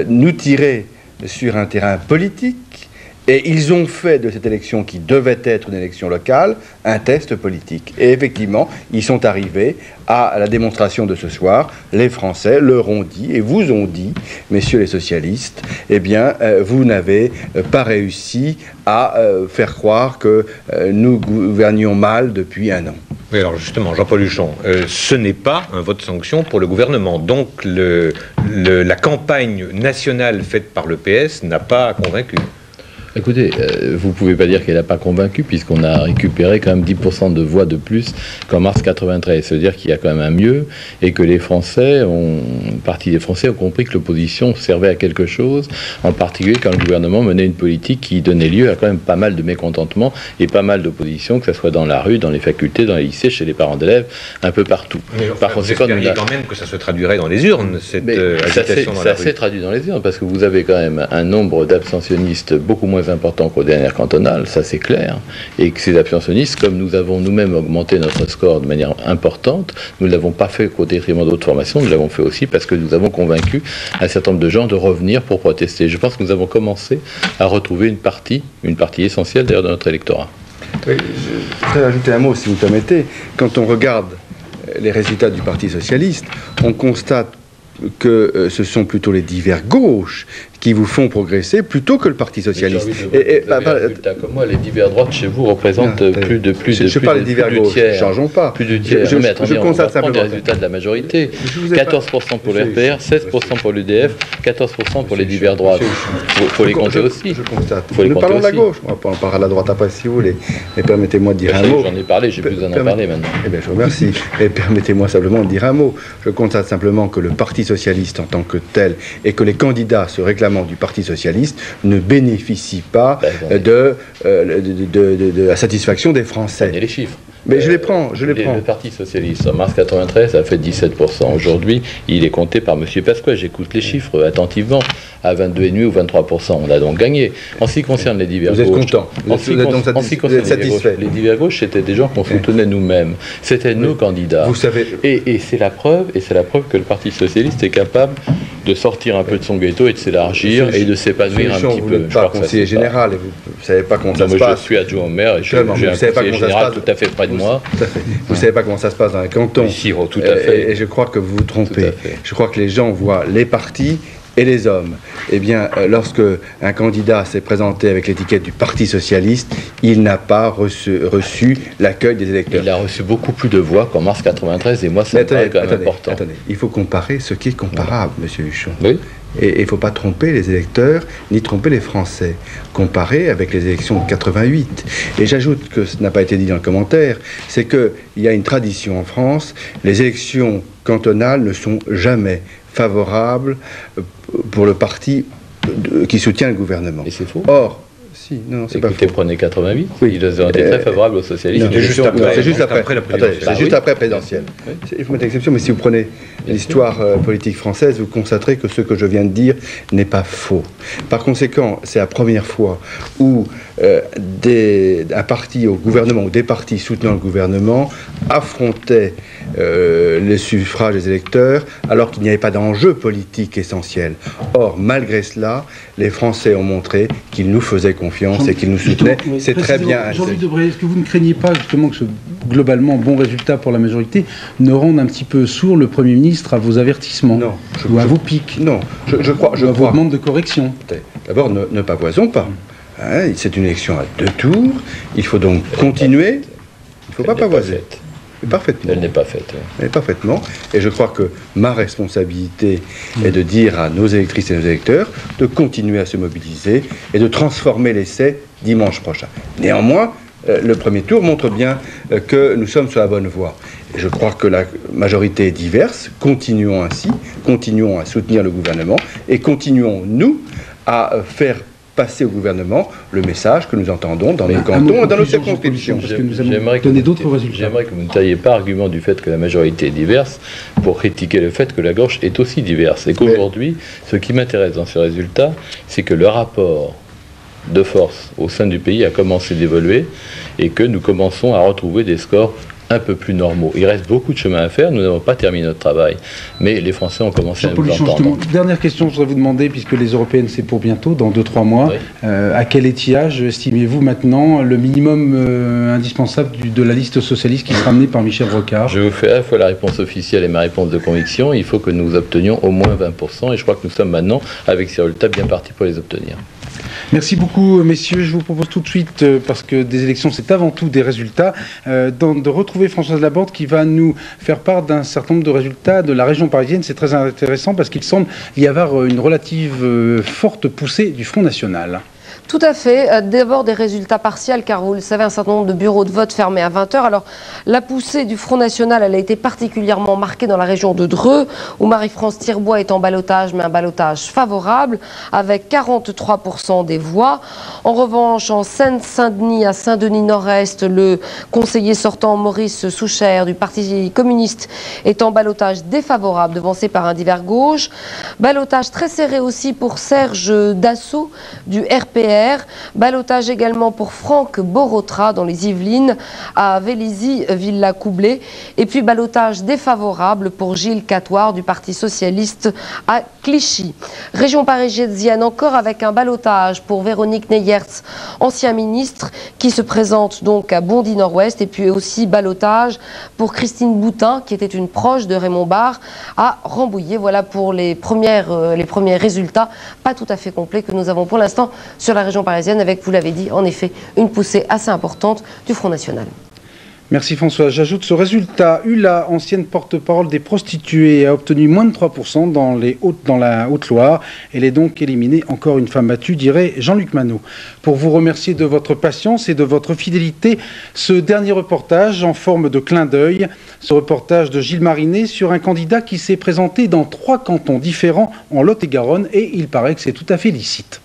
nous tirer sur un terrain politique, et ils ont fait de cette élection, qui devait être une élection locale, un test politique. Et effectivement, ils sont arrivés à la démonstration de ce soir. Les Français leur ont dit, et vous ont dit, messieurs les socialistes, eh bien, vous n'avez pas réussi à faire croire que nous gouvernions mal depuis un an. Oui, alors justement, Jean-Paul Huchon, ce n'est pas un vote sanction pour le gouvernement. Donc la campagne nationale faite par le PS n'a pas convaincu. Écoutez, vous ne pouvez pas dire qu'elle n'a pas convaincu, puisqu'on a récupéré quand même 10% de voix de plus qu'en mars 93. C'est-à-dire qu'il y a quand même un mieux, et que les Français une partie des Français ont compris que l'opposition servait à quelque chose, en particulier quand le gouvernement menait une politique qui donnait lieu à quand même pas mal de mécontentement et pas mal d'opposition, que ce soit dans la rue, dans les facultés, dans les lycées, chez les parents d'élèves, un peu partout. Mais par conséquent, vous espériez quand même que ça se traduirait dans les urnes, cette agitation dans la rue. Ça s'est traduit dans les urnes, parce que vous avez quand même un nombre d'abstentionnistes beaucoup moins important qu'aux dernières cantonales, ça c'est clair, et que ces abstentionnistes, comme nous avons nous-mêmes augmenté notre score de manière importante, nous ne l'avons pas fait qu'au détriment d'autres formations, nous l'avons fait aussi parce que nous avons convaincu un certain nombre de gens de revenir pour protester. Je pense que nous avons commencé à retrouver une partie essentielle d'ailleurs de notre électorat. Oui, je voudrais ajouter un mot si vous permettez. Quand on regarde les résultats du Parti socialiste, on constate que ce sont plutôt les divers gauches qui vous font progresser plutôt que le Parti socialiste. Comme moi, les divers droites chez vous représentent plus de tiers. Changeons pas. Plus de tiers. Mais attendez, on va prendre les résultats de la majorité. 14% pour le RPR, 16% pour l'UDF, 14% pour les divers droites. Il faut les compter aussi. Je constate. Nous parlons de la gauche. On parlera de la droite après si vous voulez. Mais permettez-moi de dire un mot. J'en ai parlé, j'ai plus besoin d'en parler maintenant. Eh bien, je vous remercie. Et permettez-moi simplement de dire un mot. Je constate simplement que le Parti socialiste en tant que tel, et que les candidats se réclament du Parti socialiste, ne bénéficient pas de la satisfaction des Français. Et les chiffres. Mais je les prends. Le Parti socialiste, en mars 93, a fait 17%. Aujourd'hui, il est compté par M. Pasqua. J'écoute les chiffres attentivement. À 22,5 ou 23%. On a donc gagné. En ce qui concerne les divers gauches... Vous êtes content. Vous êtes satisfait. Les divers gauches, c'était des gens qu'on soutenait nous-mêmes. C'était nos candidats. Vous savez... Et c'est la preuve que le Parti socialiste est capable de sortir un peu de son ghetto et de s'élargir et de s'épanouir un petit peu. Vous n'êtes pas conseiller général et vous ne savez pas comment ça se passe. Je suis adjoint au maire et j'ai un conseiller général tout à fait près de moi. Vous ne savez pas comment ça se passe dans un canton. Tout à fait. Et je crois que vous vous trompez. Je crois que les gens voient les partis et les hommes. Eh bien, lorsque un candidat s'est présenté avec l'étiquette du Parti socialiste, il n'a pas reçu l'accueil des électeurs. Il a reçu beaucoup plus de voix qu'en mars 93, et moi, ça me paraît quand même important. Attendez, il faut comparer ce qui est comparable, Monsieur Huchon. Oui. Et il ne faut pas tromper les électeurs, ni tromper les Français, comparé avec les élections de 88. Et j'ajoute que ce n'a pas été dit dans le commentaire, c'est qu'il y a une tradition en France, les élections cantonales ne sont jamais favorables pour le parti qui soutient le gouvernement. Et c'est faux. Or, si, non, c'est pas faux. Prenez 88, ils ont été très favorables aux socialistes. C'est juste après la présidentielle. C'est juste après la présidentielle. Il faut mettre l'exception, mais si vous prenez l'histoire politique française, vous constaterez que ce que je viens de dire n'est pas faux. Par conséquent, c'est la première fois où un parti au gouvernement, ou des partis soutenant le gouvernement, affrontaient les suffrages des électeurs, alors qu'il n'y avait pas d'enjeu politique essentiel. Or, malgré cela, les Français ont montré qu'ils nous faisaient confiance et qu'ils nous soutenaient. C'est très bien. Jean-Louis Debré, est-ce que vous ne craignez pas justement que ce globalement bon résultat pour la majorité ne rende un petit peu sourd le Premier ministre à vos avertissements? Non. Ou à vos pics? Non, je crois. Ou à vos demandes de correction? D'abord, ne pavoisons pas. Hein, c'est une élection à 2 tours. Il faut donc continuer. Il ne faut pas pavoiser. Parfaitement. Elle n'est pas faite. Elle n'est pas parfaitement. Et je crois que ma responsabilité est de dire à nos électrices et nos électeurs de continuer à se mobiliser et de transformer l'essai dimanche prochain. Néanmoins, le premier tour montre bien que nous sommes sur la bonne voie. Et je crois que la majorité est diverse. Continuons ainsi, continuons à soutenir le gouvernement et continuons, nous, à faire passer au gouvernement le message que nous entendons dans nos cantons et dans nos circonscriptions. J'aimerais que vous ne tailliez pas argument du fait que la majorité est diverse pour critiquer le fait que la gauche est aussi diverse. Et qu'aujourd'hui, ce qui m'intéresse dans ce résultat, c'est que le rapport de force au sein du pays a commencé d'évoluer et que nous commençons à retrouver des scores un peu plus normaux. Il reste beaucoup de chemin à faire, nous n'avons pas terminé notre travail, mais les Français ont commencé à nous entendre. Dernière question, je voudrais vous demander, puisque les européennes c'est pour bientôt, dans 2-3 mois, à quel étiage estimez-vous maintenant le minimum indispensable de la liste socialiste qui sera amenée par Michel Rocard? Je vous fais à la fois la réponse officielle et ma réponse de conviction. Il faut que nous obtenions au moins 20%, et je crois que nous sommes maintenant, avec ces résultats, bien partis pour les obtenir. Merci beaucoup, messieurs. Je vous propose tout de suite, parce que des élections, c'est avant tout des résultats, de retrouver Françoise Laborde qui va nous faire part d'un certain nombre de résultats de la région parisienne. C'est très intéressant parce qu'il semble y avoir une relative forte poussée du Front National. Tout à fait. D'abord des résultats partiels, car vous le savez, un certain nombre de bureaux de vote fermés à 20h. Alors, la poussée du Front National, elle a été particulièrement marquée dans la région de Dreux, où Marie-France Tirbois est en ballottage, mais un ballottage favorable, avec 43% des voix. En revanche, en Seine-Saint-Denis, à Saint-Denis-Nord-Est, le conseiller sortant Maurice Souchère du Parti communiste est en ballottage défavorable, devancé par un divers gauche. Ballottage très serré aussi pour Serge Dassault du RPR. Ballottage également pour Franck Borotra dans les Yvelines à Vélizy-Villa-Coublé. Et puis ballottage défavorable pour Gilles Catoire du Parti socialiste à Clichy. Région parisienne encore avec un ballottage pour Véronique Neyertz, ancien ministre, qui se présente donc à Bondy-Nord-Ouest. Et puis aussi ballottage pour Christine Boutin, qui était une proche de Raymond Barre, à Rambouillet. Voilà pour les premiers résultats, pas tout à fait complets, que nous avons pour l'instant sur la région parisienne, avec, vous l'avez dit, en effet, une poussée assez importante du Front National. Merci François. J'ajoute ce résultat. Hula, ancienne porte-parole des prostituées, a obtenu moins de 3% dans la Haute-Loire. Elle est donc éliminée. Encore une femme battue, dirait Jean-Luc Manot. Pour vous remercier de votre patience et de votre fidélité, ce dernier reportage en forme de clin d'œil, ce reportage de Gilles Marinet sur un candidat qui s'est présenté dans 3 cantons différents en Lot-et-Garonne, et il paraît que c'est tout à fait licite.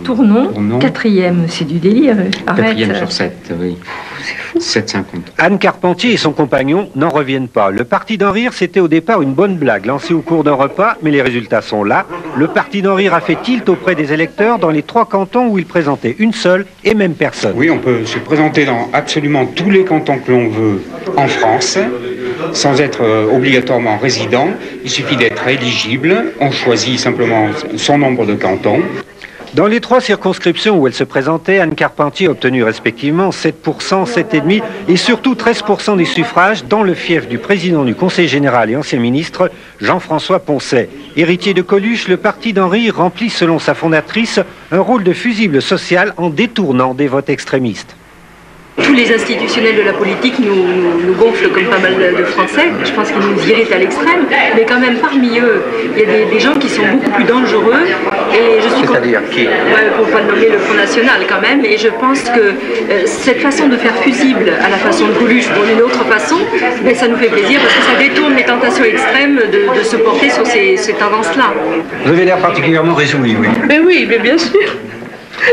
Tournon, 4e, c'est du délire. Arrête. 4e sur 7, oui. C'est fou. 7,50. Anne Carpentier et son compagnon n'en reviennent pas. Le parti d'en rire, c'était au départ une bonne blague lancée au cours d'un repas, mais les résultats sont là. Le parti d'en rire a fait tilt auprès des électeurs dans les 3 cantons où il présentait une seule et même personne. Oui, on peut se présenter dans absolument tous les cantons que l'on veut en France, sans être obligatoirement résident. Il suffit d'être éligible. On choisit simplement son nombre de cantons. Dans les 3 circonscriptions où elle se présentait, Anne Carpentier a obtenu respectivement 7%, 7,5% et surtout 13% des suffrages dans le fief du président du Conseil général et ancien ministre, Jean-François Poncet. Héritier de Coluche, le parti d'en rire remplit, selon sa fondatrice, un rôle de fusible social en détournant des votes extrémistes. Tous les institutionnels de la politique nous gonflent comme pas mal de Français. Je pense qu'ils nous irritent à l'extrême. Mais quand même, parmi eux, il y a des gens qui sont beaucoup plus dangereux. C'est-à-dire qui? Pour ne pas nommer le Front National quand même. Et je pense que cette façon de faire fusible à la façon de Coluche ou d'une autre façon, ben, ça nous fait plaisir parce que ça détourne les tentations extrêmes de se porter sur ces tendances-là. Vous avez l'air particulièrement réjoui, oui. Mais oui, mais bien sûr.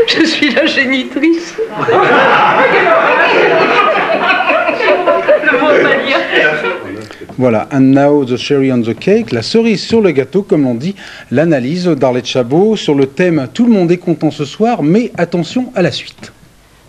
Je suis la génitrice. Voilà, and now the cherry on the cake, la cerise sur le gâteau, comme l'on dit, l'analyse d'Arlette Chabot sur le thème « Tout le monde est content ce soir, mais attention à la suite ».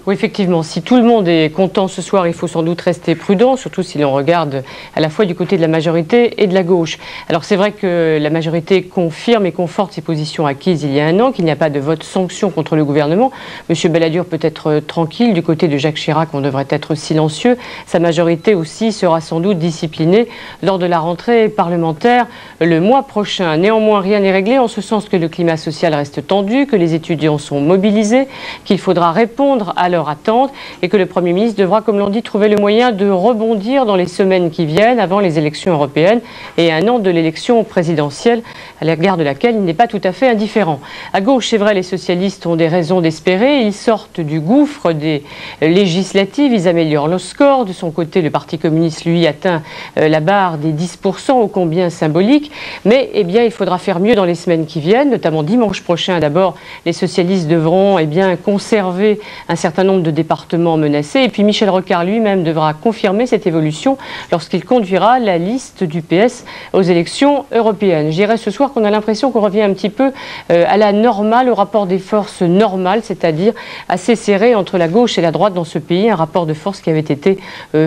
Oui, effectivement, si tout le monde est content ce soir, il faut sans doute rester prudent, surtout si l'on regarde à la fois du côté de la majorité et de la gauche. Alors c'est vrai que la majorité confirme et conforte ses positions acquises il y a un an, qu'il n'y a pas de vote sanction contre le gouvernement. Monsieur Balladur peut être tranquille, du côté de Jacques Chirac, on devrait être silencieux. Sa majorité aussi sera sans doute disciplinée lors de la rentrée parlementaire le mois prochain. Néanmoins, rien n'est réglé, en ce sens que le climat social reste tendu, que les étudiants sont mobilisés, qu'il faudra répondre à leur attente et que le Premier ministre devra, comme l'on dit, trouver le moyen de rebondir dans les semaines qui viennent avant les élections européennes et un an de l'élection présidentielle, à l'égard de laquelle il n'est pas tout à fait indifférent. À gauche, c'est vrai, les socialistes ont des raisons d'espérer. Ils sortent du gouffre des législatives, ils améliorent le score. De son côté, le Parti communiste, lui, atteint la barre des 10%, ô combien symbolique. Mais eh bien, il faudra faire mieux dans les semaines qui viennent, notamment dimanche prochain. D'abord, les socialistes devront conserver un certain nombre de départements menacés. Et puis Michel Rocard lui-même devra confirmer cette évolution lorsqu'il conduira la liste du PS aux élections européennes. Je dirais ce soir qu'on a l'impression qu'on revient un petit peu à la normale, au rapport des forces normales, c'est-à-dire assez serré entre la gauche et la droite dans ce pays, un rapport de force qui avait été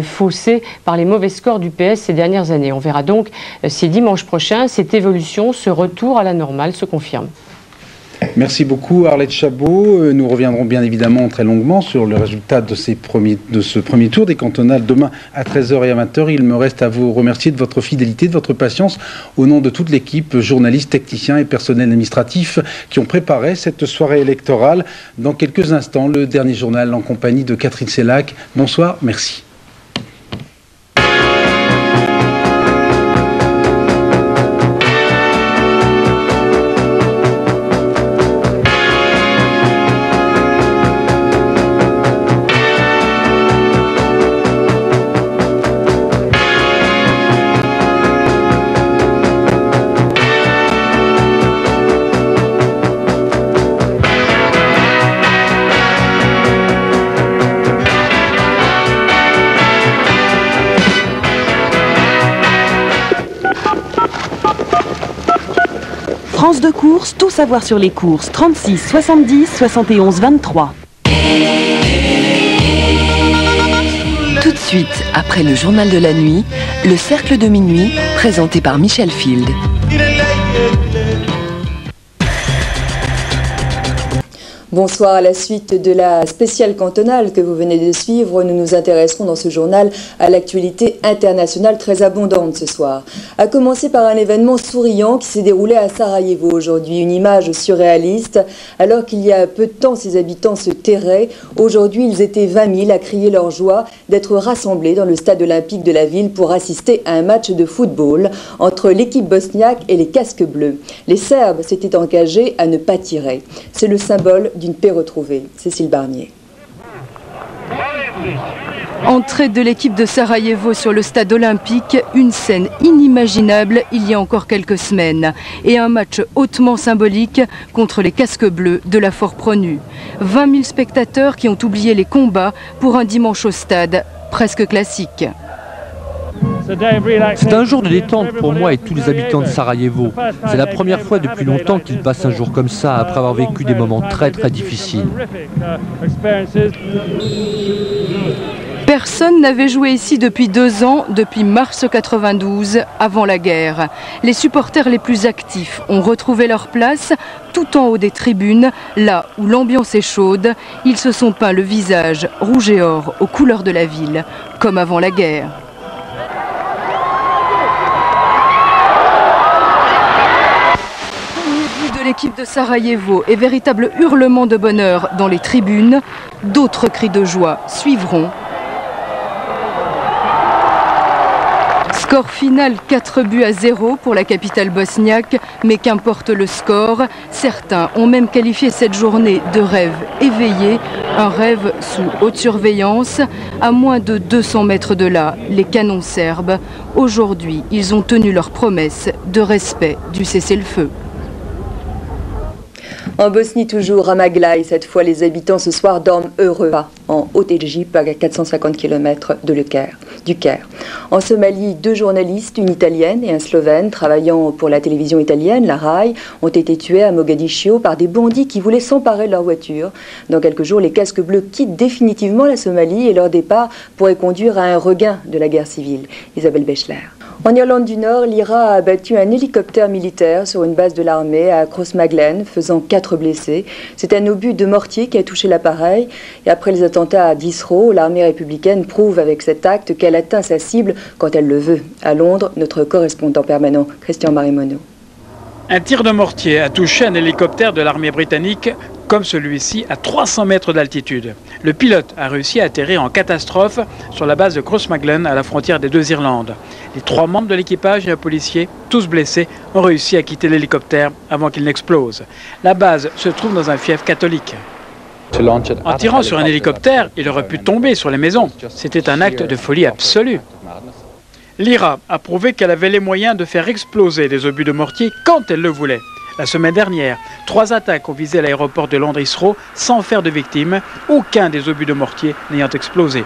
faussé par les mauvais scores du PS ces dernières années. On verra donc si dimanche prochain, cette évolution, ce retour à la normale se confirme. Merci beaucoup Arlette Chabot. Nous reviendrons bien évidemment très longuement sur le résultat de ce premier tour des cantonales demain à 13h et à 20h. Il me reste à vous remercier de votre fidélité, de votre patience au nom de toute l'équipe, journalistes, techniciens et personnel administratif qui ont préparé cette soirée électorale. Dans quelques instants, le dernier journal en compagnie de Catherine Sellac. Bonsoir, merci. France de course, tout savoir sur les courses, 36 70 71 23. Tout de suite, après le journal de la nuit, le cercle de minuit, présenté par Michel Field. Bonsoir, à la suite de la spéciale cantonale que vous venez de suivre, nous nous intéresserons dans ce journal à l'actualité internationale très abondante ce soir. À commencer par un événement souriant qui s'est déroulé à Sarajevo aujourd'hui, une image surréaliste. Alors qu'il y a peu de temps, ses habitants se terraient, aujourd'hui ils étaient 20 000 à crier leur joie d'être rassemblés dans le stade olympique de la ville pour assister à un match de football entre l'équipe bosniaque et les casques bleus. Les Serbes s'étaient engagés à ne pas tirer. C'est le symbole d'une paix retrouvée. Cécile Barnier. Entrée de l'équipe de Sarajevo sur le stade olympique, une scène inimaginable il y a encore quelques semaines. Et un match hautement symbolique contre les casques bleus de la Fort-Pronu. 20 000 spectateurs qui ont oublié les combats pour un dimanche au stade, presque classique. C'est un jour de détente pour moi et tous les habitants de Sarajevo. C'est la première fois depuis longtemps qu'ils passent un jour comme ça, après avoir vécu des moments très difficiles. Personne n'avait joué ici depuis 2 ans, depuis mars 92, avant la guerre. Les supporters les plus actifs ont retrouvé leur place, tout en haut des tribunes, là où l'ambiance est chaude. Ils se sont peints le visage rouge et or aux couleurs de la ville, comme avant la guerre. l'équipe de Sarajevo et véritable hurlement de bonheur dans les tribunes, d'autres cris de joie suivront. Score final 4-0 pour la capitale bosniaque, mais qu'importe le score, certains ont même qualifié cette journée de rêve éveillé, un rêve sous haute surveillance. À moins de 200 mètres de là, les canons serbes, aujourd'hui, ils ont tenu leur promesse de respect du cessez-le-feu. En Bosnie toujours, à Maglaï, cette fois les habitants ce soir dorment heureux en Haute-Égypte, à 450 km du Caire. En Somalie, 2 journalistes, une italienne et un slovène, travaillant pour la télévision italienne, la RAI, ont été tués à Mogadiscio par des bandits qui voulaient s'emparer de leur voiture. Dans quelques jours, les casques bleus quittent définitivement la Somalie et leur départ pourrait conduire à un regain de la guerre civile. Isabelle Bechler. En Irlande du Nord, l'IRA a abattu un hélicoptère militaire sur une base de l'armée à Crossmaglen, faisant 4 blessés. C'est un obus de mortier qui a touché l'appareil. Et après les attentats à Disro, l'armée républicaine prouve avec cet acte qu'elle atteint sa cible quand elle le veut. À Londres, notre correspondant permanent, Christian Marimonneau. Un tir de mortier a touché un hélicoptère de l'armée britannique, comme celui-ci, à 300 mètres d'altitude. Le pilote a réussi à atterrir en catastrophe sur la base de Crossmaglen, à la frontière des 2 Irlandes. Les 3 membres de l'équipage et un policier, tous blessés, ont réussi à quitter l'hélicoptère avant qu'il n'explose. La base se trouve dans un fief catholique. En tirant sur un hélicoptère, il aurait pu tomber sur les maisons. C'était un acte de folie absolue. L'IRA a prouvé qu'elle avait les moyens de faire exploser des obus de mortier quand elle le voulait. La semaine dernière, 3 attaques ont visé l'aéroport de Londres Heathrow sans faire de victimes, aucun des obus de mortier n'ayant explosé.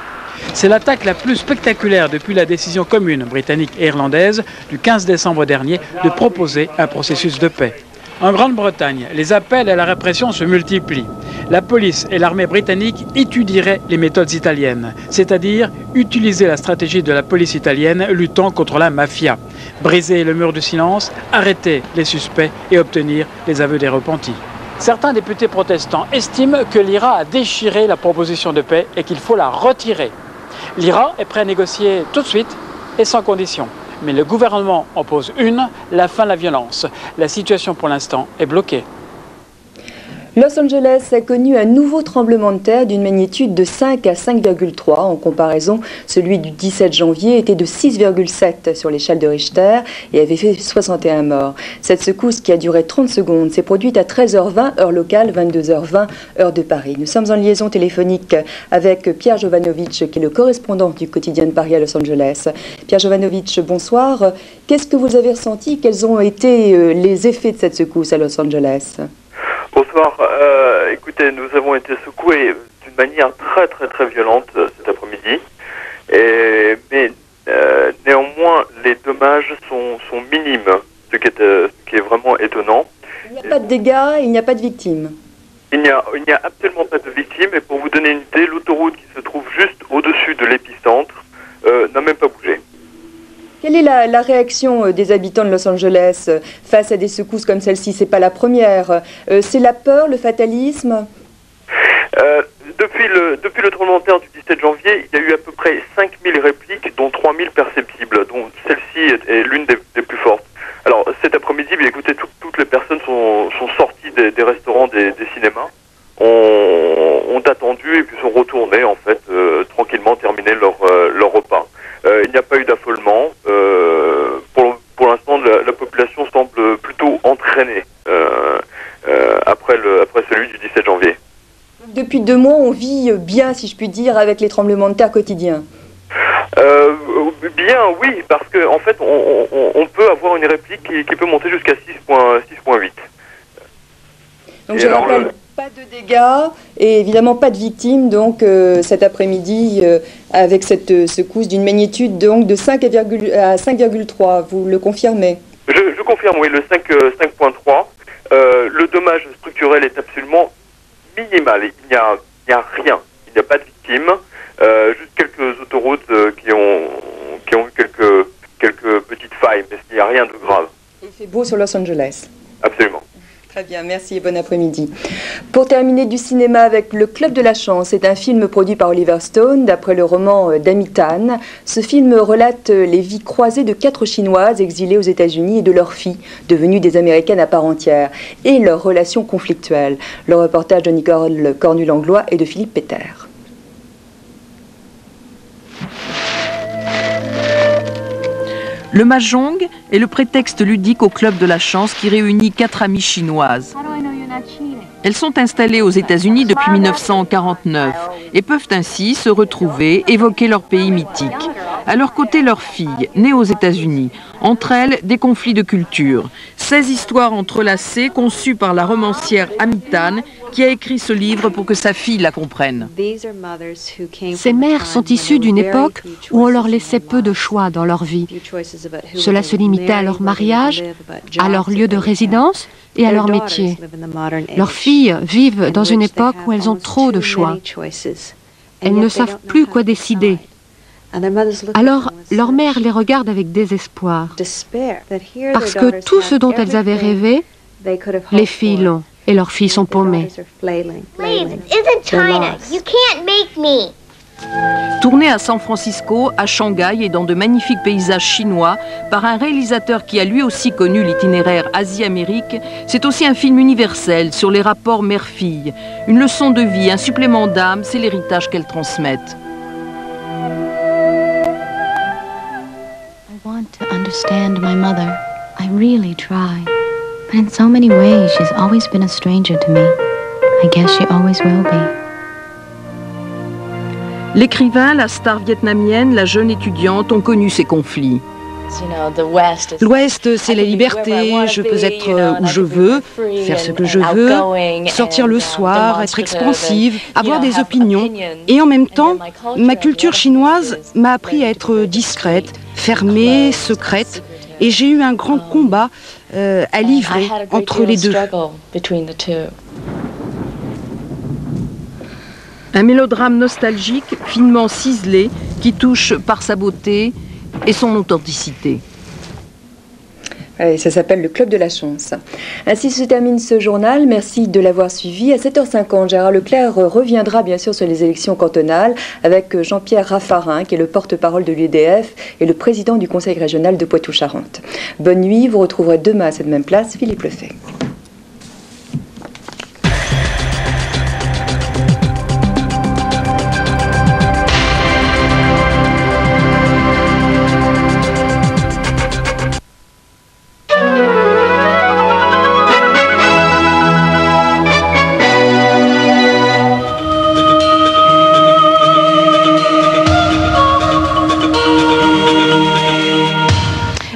C'est l'attaque la plus spectaculaire depuis la décision commune britannique et irlandaise du 15 décembre dernier de proposer un processus de paix. En Grande-Bretagne, les appels à la répression se multiplient. La police et l'armée britannique étudieraient les méthodes italiennes, c'est-à-dire utiliser la stratégie de la police italienne luttant contre la mafia, briser le mur du silence, arrêter les suspects et obtenir les aveux des repentis. Certains députés protestants estiment que l'IRA a déchiré la proposition de paix et qu'il faut la retirer. L'IRA est prêt à négocier tout de suite et sans condition. Mais le gouvernement en pose une, la fin de la violence. La situation pour l'instant est bloquée. Los Angeles a connu un nouveau tremblement de terre d'une magnitude de 5 à 5,3. En comparaison, celui du 17 janvier était de 6,7 sur l'échelle de Richter et avait fait 61 morts. Cette secousse, qui a duré 30 secondes, s'est produite à 13h20, heure locale, 22h20, heure de Paris. Nous sommes en liaison téléphonique avec Pierre Jovanovic, qui est le correspondant du quotidien de Paris à Los Angeles. Pierre Jovanovic, bonsoir. Qu'est-ce que vous avez ressenti? Quels ont été les effets de cette secousse à Los Angeles? Bonsoir. Écoutez, nous avons été secoués d'une manière très violente cet après-midi. Mais néanmoins, les dommages sont minimes, ce qui est vraiment étonnant. Il n'y a pas de dégâts, il n'y a pas de victimes. Il n'y a absolument pas de victimes. Et pour vous donner une idée, l'autoroute qui se trouve juste au-dessus de l'épicentre n'a même pas bougé. Quelle est la réaction des habitants de Los Angeles face à des secousses comme celle-ci? C'est pas la première. C'est la peur, le fatalisme? Depuis le tremblement de terre du 17 janvier, il y a eu à peu près 5000 répliques, dont 3000 perceptibles, dont celle-ci est l'une des plus fortes. Alors cet après-midi, écoutez, toutes les personnes sont sorties des restaurants, des cinémas, ont attendu et puis sont retournées en fait tranquillement terminer leur repas. Il n'y a pas eu d'affolement. Pour l'instant, la population semble plutôt entraînée après celui du 17 janvier. Depuis 2 mois, on vit bien, si je puis dire, avec les tremblements de terre quotidiens. Bien, oui, parce qu'en en fait, on peut avoir une réplique qui peut monter jusqu'à 6,8. Donc je rappelle, pas de dégâts et évidemment pas de victimes, donc cet après-midi, avec cette secousse d'une magnitude donc, de 5 à 5,3, vous le confirmez? Je confirme, oui, le 5,3. Le dommage structurel est absolument minimal. Il n'y a rien. Il n'y a pas de victimes. Juste quelques autoroutes qui ont eu quelques petites failles, mais il n'y a rien de grave. Il fait beau sur Los Angeles. Absolument. Très bien, merci et bon après-midi. Pour terminer du cinéma avec Le Club de la Chance, c'est un film produit par Oliver Stone d'après le roman d'Amy Tan. Ce film relate les vies croisées de 4 Chinoises exilées aux États-Unis et de leurs filles, devenues des Américaines à part entière, et leurs relations conflictuelles. Le reportage de Nicole Cornu-Langlois et de Philippe Péter. Le mahjong est le prétexte ludique au Club de la Chance qui réunit 4 amies chinoises. Elles sont installées aux États-Unis depuis 1949 et peuvent ainsi se retrouver, évoquer leur pays mythique. À leur côté, leurs filles, nées aux États-Unis. Entre elles, des conflits de culture. 16 histoires entrelacées conçues par la romancière Amy Tan qui a écrit ce livre pour que sa fille la comprenne. Ces mères sont issues d'une époque où on leur laissait peu de choix dans leur vie. Cela se limitait à leur mariage, à leur lieu de résidence et à leur métier. Leurs filles vivent dans une époque où elles ont trop de choix. Elles ne savent plus quoi décider. Alors, leur mère les regarde avec désespoir. Parce que tout ce dont elles avaient rêvé, les filles l'ont. Et leurs filles sont paumées. Tourné à San Francisco, à Shanghai et dans de magnifiques paysages chinois par un réalisateur qui a lui aussi connu l'itinéraire Asie-Amérique, c'est aussi un film universel sur les rapports mère-fille. Une leçon de vie, un supplément d'âme, c'est l'héritage qu'elles transmettent. I want to understand my mother. I really try. But in so many ways, she's always been a stranger to me. I guess she always will be. L'écrivain, la star vietnamienne, la jeune étudiante ont connu ces conflits. L'Ouest, c'est la liberté, je peux être où je veux, faire ce que je veux, sortir le soir, être expansive, avoir des opinions. Et en même temps, ma culture chinoise m'a appris à être discrète, fermée, secrète. Et j'ai eu un grand combat à livrer entre les deux. Un mélodrame nostalgique, finement ciselé, qui touche par sa beauté et son authenticité. Et ça s'appelle Le Club de la Chance. Ainsi se termine ce journal. Merci de l'avoir suivi. À 7h50, Gérard Leclerc reviendra bien sûr sur les élections cantonales avec Jean-Pierre Raffarin, qui est le porte-parole de l'UDF et le président du Conseil régional de Poitou-Charentes. Bonne nuit. Vous retrouverez demain à cette même place Philippe Lefebvre.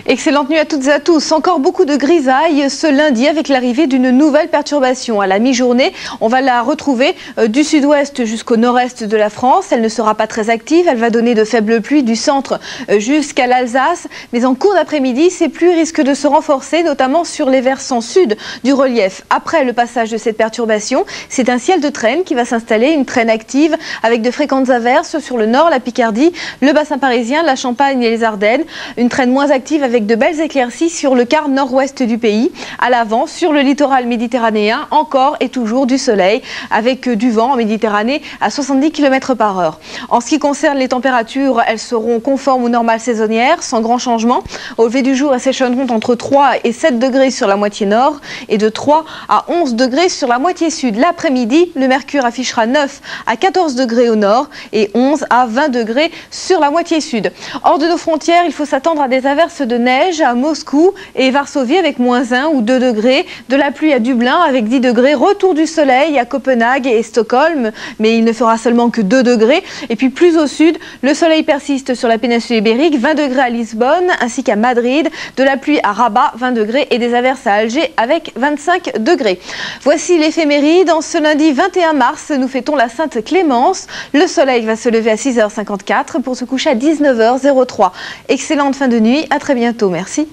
Excellente nuit à toutes et à tous. Encore beaucoup de grisailles ce lundi avec l'arrivée d'une nouvelle perturbation. À la mi-journée, on va la retrouver du sud-ouest jusqu'au nord-est de la France. Elle ne sera pas très active. Elle va donner de faibles pluies du centre jusqu'à l'Alsace. Mais en cours d'après-midi, ces pluies risquent de se renforcer, notamment sur les versants sud du relief. Après le passage de cette perturbation, c'est un ciel de traîne qui va s'installer, une traîne active avec de fréquentes averses sur le nord, la Picardie, le bassin parisien, la Champagne et les Ardennes. Une traîne moins active avec de belles éclaircies sur le quart nord-ouest du pays. À l'avant, sur le littoral méditerranéen, encore et toujours du soleil avec du vent en Méditerranée à 70 km/h. En ce qui concerne les températures, elles seront conformes aux normales saisonnières, sans grand changement. Au lever du jour, elles s'échelonneront entre 3 et 7 degrés sur la moitié nord et de 3 à 11 degrés sur la moitié sud. L'après-midi, le mercure affichera 9 à 14 degrés au nord et 11 à 20 degrés sur la moitié sud. Hors de nos frontières, il faut s'attendre à des averses de neige à Moscou et Varsovie avec -1 ou 2 degrés, de la pluie à Dublin avec 10 degrés, retour du soleil à Copenhague et Stockholm, mais il ne fera seulement que 2 degrés. Et puis plus au sud, le soleil persiste sur la péninsule ibérique, 20 degrés à Lisbonne ainsi qu'à Madrid, de la pluie à Rabat, 20 degrés et des averses à Alger avec 25 degrés. Voici l'éphéméride. En ce lundi 21 mars, nous fêtons la Sainte Clémence. Le soleil va se lever à 6h54 pour se coucher à 19h03. Excellente fin de nuit, à très bientôt. Merci.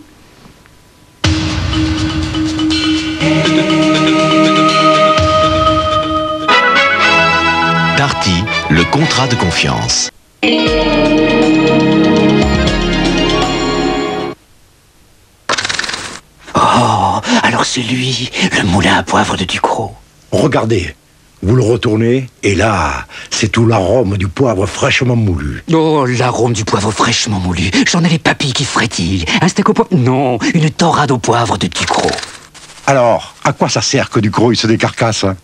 Darty, le contrat de confiance. Oh, alors Alors c'est lui, le moulin à poivre de Ducrot. Regardez, vous le retournez, et là, c'est tout l'arôme du poivre fraîchement moulu. Oh, l'arôme du poivre fraîchement moulu. J'en ai les papilles qui frétillent. Un steak au poivre? Non, une torrade au poivre de Ducrot. Alors, à quoi ça sert que Ducrot il se décarcasse, hein?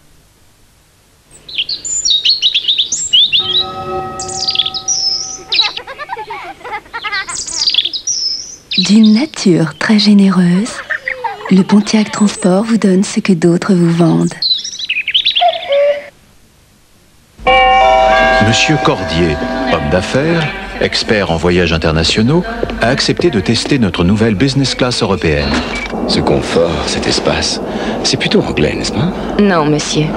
D'une nature très généreuse, le Pontiac Transport vous donne ce que d'autres vous vendent. Monsieur Cordier, homme d'affaires, expert en voyages internationaux, a accepté de tester notre nouvelle business class européenne. Ce confort, cet espace, c'est plutôt anglais, n'est-ce pas? Non, monsieur.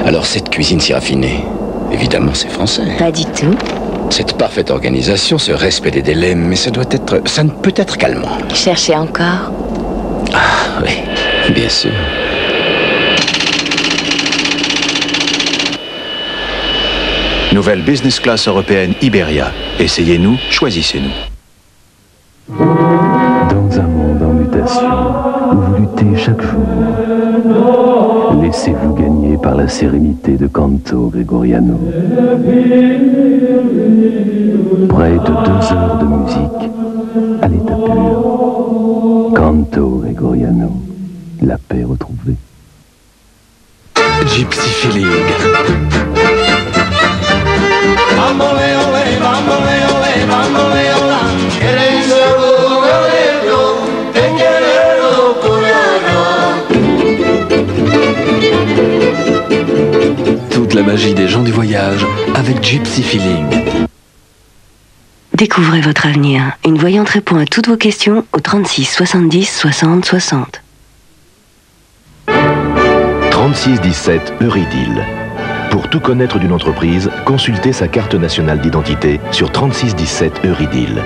Alors cette cuisine si raffinée, évidemment c'est français. Pas du tout. Cette parfaite organisation, ce respect des délais, mais ça ne peut être calmant. Cherchez encore? Ah oui, bien sûr. Nouvelle business class européenne Iberia. Essayez-nous, choisissez-nous. Dans un monde en mutation, où vous luttez chaque jour, laissez-vous gagner par la sérénité de Canto Gregoriano. Près de 2 heures de musique à l'état pur. Canto Gregoriano, la paix retrouvée. Gypsy Feeling. Toute la magie des gens du voyage avec Gypsy Feeling. Découvrez votre avenir. Une voyante répond à toutes vos questions au 36 70 60 60. 36 17 Euridil. Pour tout connaître d'une entreprise, consultez sa carte nationale d'identité sur 36 17 Euridil.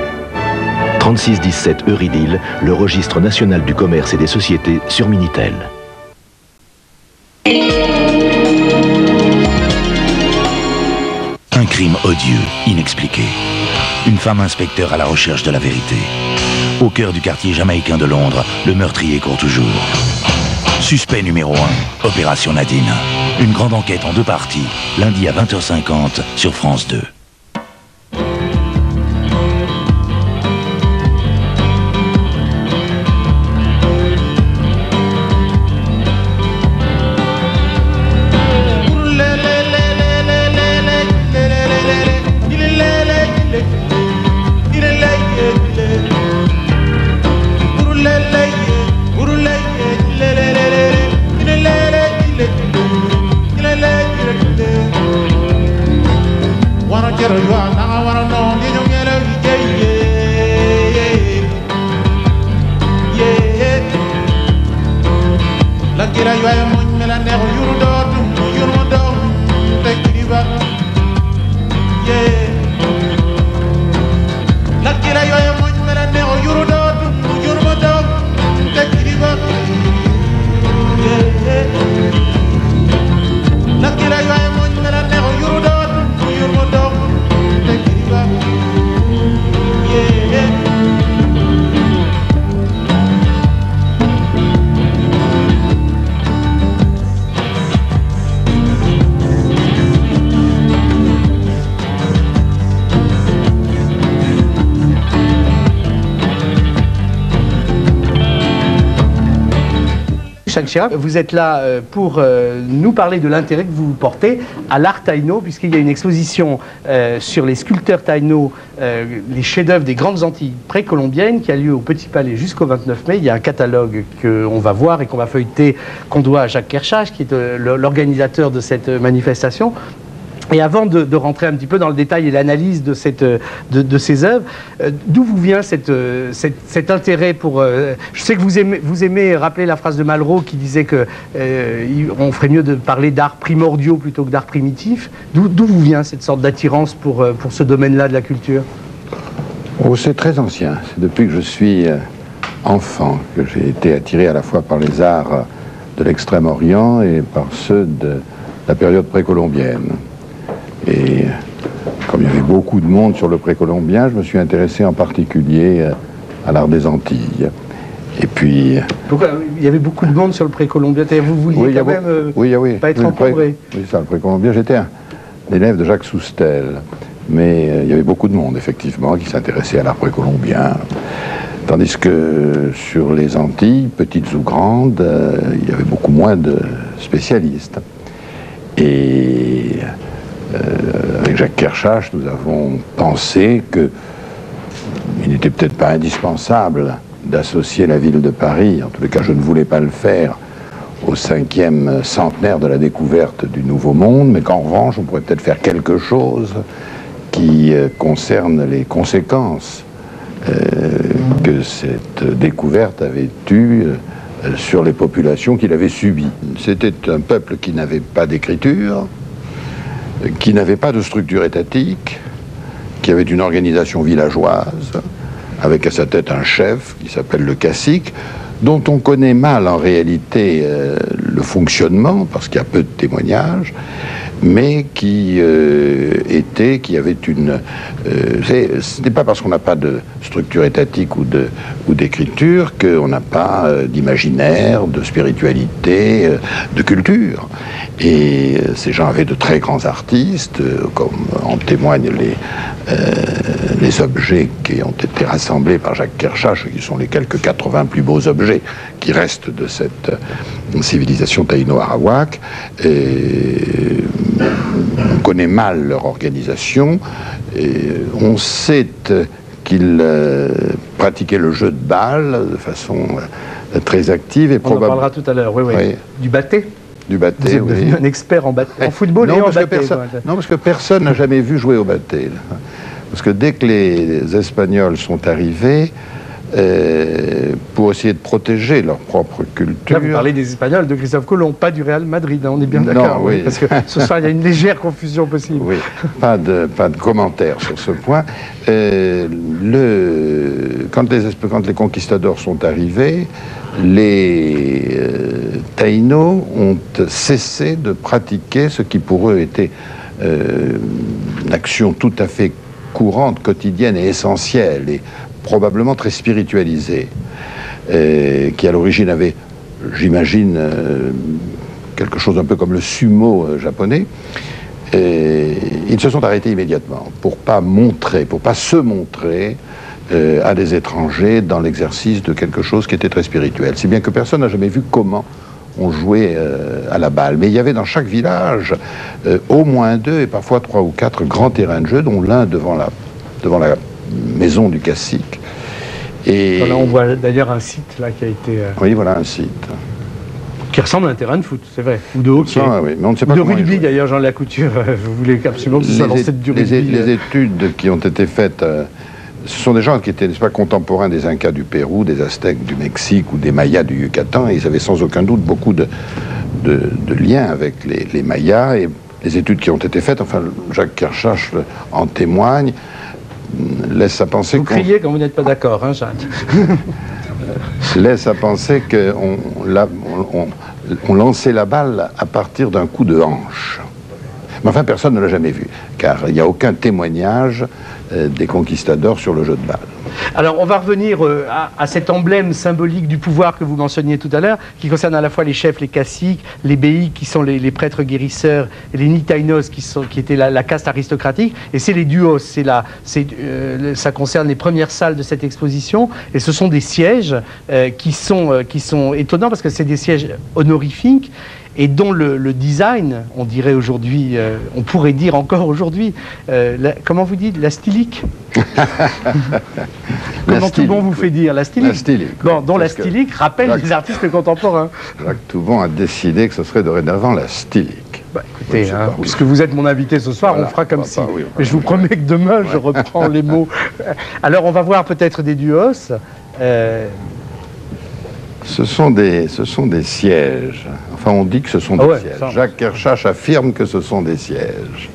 36 17 Euridil, le registre national du commerce et des sociétés sur Minitel. Un crime odieux, inexpliqué. Une femme inspecteur à la recherche de la vérité. Au cœur du quartier jamaïcain de Londres, le meurtrier court toujours. Suspect numéro 1, Opération Nadine. Une grande enquête en 2 parties, lundi à 20h50 sur France 2. Jacques Chirac, vous êtes là pour nous parler de l'intérêt que vous portez à l'art taïno, puisqu'il y a une exposition sur les sculpteurs taïno, les chefs-d'œuvre des grandes Antilles précolombiennes, qui a lieu au Petit Palais jusqu'au 29 mai. Il y a un catalogue qu'on va voir et qu'on va feuilleter, qu'on doit à Jacques Kershage, qui est l'organisateur de cette manifestation. Et avant de rentrer un petit peu dans le détail et l'analyse de ces œuvres, d'où vous vient cet intérêt pour... je sais que vous aimez rappeler la phrase de Malraux qui disait que on ferait mieux de parler d'art primordiaux plutôt que d'art primitif. D'où vous vient cette sorte d'attirance pour ce domaine-là de la culture? Oh, c'est très ancien. C'est depuis que je suis enfant que j'ai été attiré à la fois par les arts de l'Extrême-Orient et par ceux de la période précolombienne. Et comme il y avait beaucoup de monde sur le précolombien, je me suis intéressé en particulier à l'art des Antilles. Et puis... Pourquoi il y avait beaucoup de monde sur le précolombien. Vous vouliez quand même pas être encombré. Oui, ça, le précolombien. J'étais un élève de Jacques Soustel. Mais il y avait beaucoup de monde, effectivement, qui s'intéressait à l'art précolombien. Tandis que sur les Antilles, petites ou grandes, il y avait beaucoup moins de spécialistes. Et avec Jacques Kershach, nous avons pensé qu'il n'était peut-être pas indispensable d'associer la ville de Paris, en tous les cas je ne voulais pas le faire, au 5e centenaire de la découverte du Nouveau Monde, mais qu'en revanche on pourrait peut-être faire quelque chose qui concerne les conséquences que cette découverte avait eues sur les populations qu'il avait subies. C'était un peuple qui n'avait pas d'écriture, qui n'avait pas de structure étatique, qui avait une organisation villageoise, avec à sa tête un chef qui s'appelle le cacique, dont on connaît mal en réalité le fonctionnement, parce qu'il y a peu de témoignages, mais qui avait une... ce n'est pas parce qu'on n'a pas de structure étatique ou d'écriture qu'on n'a pas d'imaginaire, de spiritualité, de culture. Et ces gens avaient de très grands artistes, comme en témoignent les objets qui ont été rassemblés par Jacques Kershach, qui sont les quelques 80 plus beaux objets qui restent de cette civilisation taïno-arawak. On connaît mal leur organisation. On sait qu'ils pratiquaient le jeu de balle de façon très active. Et on en parlera tout à l'heure, oui. Du batté. Du batté, vous êtes devenu un expert en football et en batté. Non, parce que personne n'a jamais vu jouer au batté. Parce que dès que les Espagnols sont arrivés, pour essayer de protéger leur propre culture... Là, vous parlez des Espagnols, de Christophe Colomb, pas du Real Madrid, hein, on est bien d'accord. Oui. Parce que ce soir, il y a une légère confusion possible. Oui, pas de commentaires sur ce point. Quand les conquistadors sont arrivés, les Taïnos ont cessé de pratiquer ce qui pour eux était une action tout à fait courante, quotidienne et essentielle, et probablement très spiritualisée, qui à l'origine avait, j'imagine, quelque chose un peu comme le sumo japonais. Ils se sont arrêtés immédiatement pour pas se montrer à des étrangers dans l'exercice de quelque chose qui était très spirituel. Si bien que personne n'a jamais vu comment on jouait à la balle. Mais il y avait dans chaque village au moins 2 et parfois 3 ou 4 grands terrains de jeu, dont l'un devant la maison du cacique. Et là, on voit d'ailleurs un site là qui a été... Oui, voilà un site. Qui ressemble à un terrain de foot, c'est vrai. Ou de hockey. Oui, mais on ne sait pas de rugby d'ailleurs, Jean Lacouture. Vous voulez absolument que ce soit l'ancêtre du rugby. Les études qui ont été faites... ce sont des gens qui étaient, n'est-ce pas, contemporains des Incas du Pérou, des Aztèques du Mexique ou des Mayas du Yucatan, et ils avaient sans aucun doute beaucoup de liens avec les Mayas, et les études qui ont été faites, enfin Jacques Kershach en témoigne, laisse à penser vous criez quand vous n'êtes pas d'accord, hein, Jacques. Laisse à penser qu'on lançait la balle à partir d'un coup de hanche. Mais enfin, personne ne l'a jamais vu, car il n'y a aucun témoignage des conquistadors sur le jeu de balle. Alors, on va revenir à cet emblème symbolique du pouvoir que vous mentionniez tout à l'heure, qui concerne à la fois les chefs, les caciques, les beïs, qui sont les prêtres guérisseurs, et les nitainos, qui étaient la caste aristocratique, et c'est les duos. Ça concerne les premières salles de cette exposition, et ce sont des sièges qui sont étonnants, parce que c'est des sièges honorifiques, et dont le design, on dirait aujourd'hui, on pourrait dire encore aujourd'hui, comment vous dites, la stylique. Comment Toubon vous fait dire la stylique. La stylique. Bon, dont la stylique rappelle les artistes contemporains. Jacques Toubon a décidé que ce serait dorénavant la stylique. Bah, écoutez, puisque vous êtes mon invité ce soir, voilà, on fera comme ça. Oui, mais je vous promets que demain, je reprends les mots. Alors, on va voir peut-être des duos. Ce sont des sièges. Enfin, on dit que ce sont des sièges. Ça. Jacques Kershach affirme que ce sont des sièges.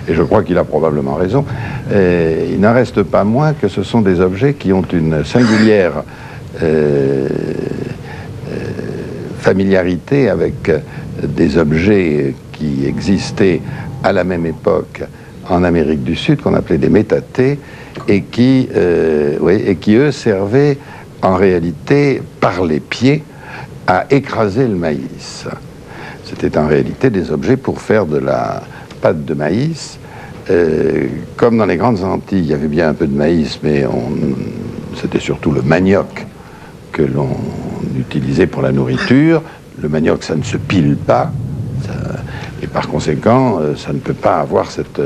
Et je crois qu'il a probablement raison. Et il n'en reste pas moins que ce sont des objets qui ont une singulière familiarité avec des objets qui existaient à la même époque en Amérique du Sud, qu'on appelait des métatés, et qui eux, servaient en réalité, par les pieds, à écraser le maïs. C'était en réalité des objets pour faire de la pâte de maïs. Comme dans les grandes Antilles, il y avait bien un peu de maïs, mais c'était surtout le manioc que l'on utilisait pour la nourriture. Le manioc, ça ne se pile pas, et par conséquent, ça ne peut pas avoir cet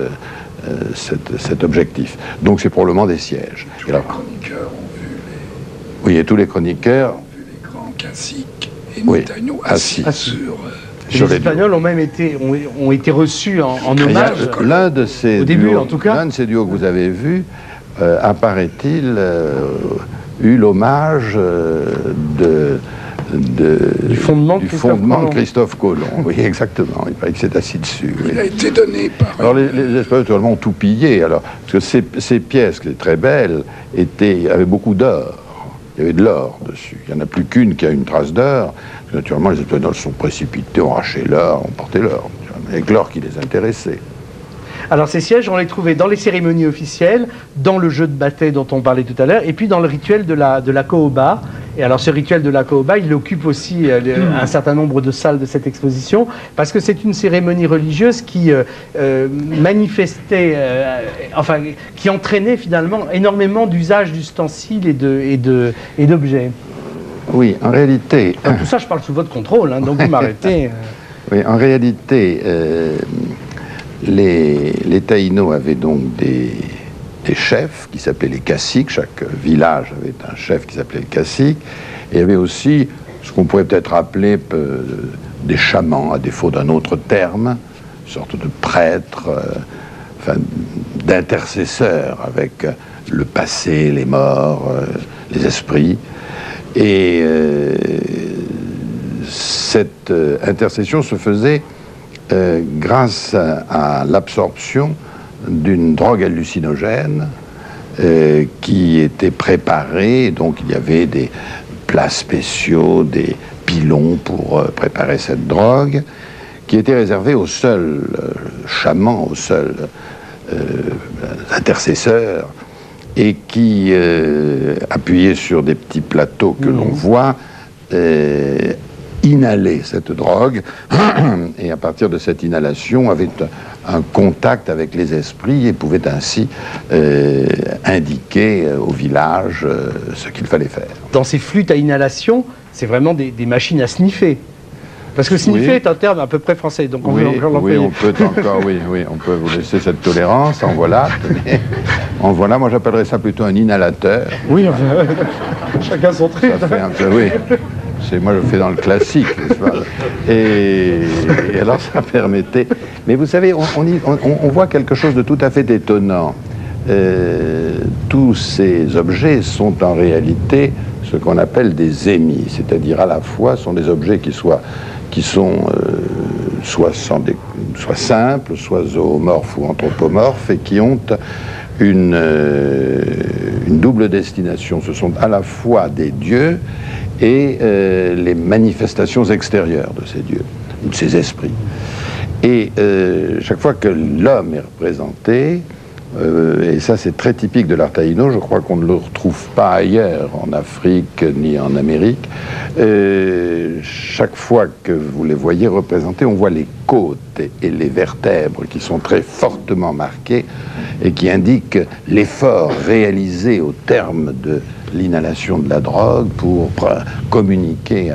objectif. Donc c'est probablement des sièges. Tous les chroniqueurs ont vu les... Oui, et tous les chroniqueurs... ont vu les grands caciques et oui, Taïno assis sur... Les Espagnols ont même été reçus en hommage. L'un de ces au début, en tout cas. L'un de ces duos que vous avez vus, apparaît-il, eut l'hommage du fondement de Christophe Colomb. Oui, exactement. Il paraît que c'est assis dessus. Il a été donné par... Alors les Espagnols, naturellement, ont tout pillé. Alors, parce que ces pièces, qui étaient très belles, avaient beaucoup d'or. Il y avait de l'or dessus. Il n'y en a plus qu'une qui a une trace d'or. Naturellement, les Espagnols sont précipités, ont arraché l'or, ont porté l'or. Avec l'or qui les intéressait. Alors ces sièges, on les trouvait dans les cérémonies officielles, dans le jeu de bataille dont on parlait tout à l'heure, et puis dans le rituel de la caoba. Et alors ce rituel de la caoba, il occupe aussi un certain nombre de salles de cette exposition, parce que c'est une cérémonie religieuse qui manifestait, qui entraînait finalement énormément d'usage d'ustensiles et d'objets. Oui, en réalité... Enfin, tout ça, je parle sous votre contrôle, hein, donc vous m'arrêtez. Oui, en réalité, les Taïnos avaient donc des chefs qui s'appelaient les caciques. Chaque village avait un chef qui s'appelait le cacique. Et il y avait aussi ce qu'on pourrait peut-être appeler des chamans, à défaut d'un autre terme, une sorte de prêtres, d'intercesseurs avec le passé, les morts, les esprits. Et cette intercession se faisait grâce à l'absorption d'une drogue hallucinogène qui était préparée. Donc il y avait des plats spéciaux, des pilons pour préparer cette drogue, qui était réservée aux seuls chamans, aux seuls intercesseurs, et qui, appuyé sur des petits plateaux que l'on voit, inhalait cette drogue, et à partir de cette inhalation avait un contact avec les esprits et pouvait ainsi indiquer au village ce qu'il fallait faire. Dans ces flûtes à inhalation, c'est vraiment des machines à sniffer. Parce que sniffer est un terme à peu près français, donc on peut encore l'employer. Oui, on peut vous laisser cette tolérance. En voilà, moi j'appellerais ça plutôt un inhalateur. Oui, chacun son trait. Ça fait un peu, oui. Moi je fais dans le classique, n'est-ce pas ? Et alors ça permettait... Mais vous savez, on voit quelque chose de tout à fait étonnant. Tous ces objets sont en réalité ce qu'on appelle des émis, c'est-à-dire à la fois sont des objets qui sont soit simples, soit zoomorphes ou anthropomorphes, et qui ont une double destination. Ce sont à la fois des dieux et les manifestations extérieures de ces dieux, ou de ces esprits. Et chaque fois que l'homme est représenté, et ça c'est très typique de l'art taïno, je crois qu'on ne le retrouve pas ailleurs, en Afrique ni en Amérique, chaque fois que vous les voyez représentés, on voit les côtes et les vertèbres qui sont très fortement marquées et qui indiquent l'effort réalisé au terme de l'inhalation de la drogue pour communiquer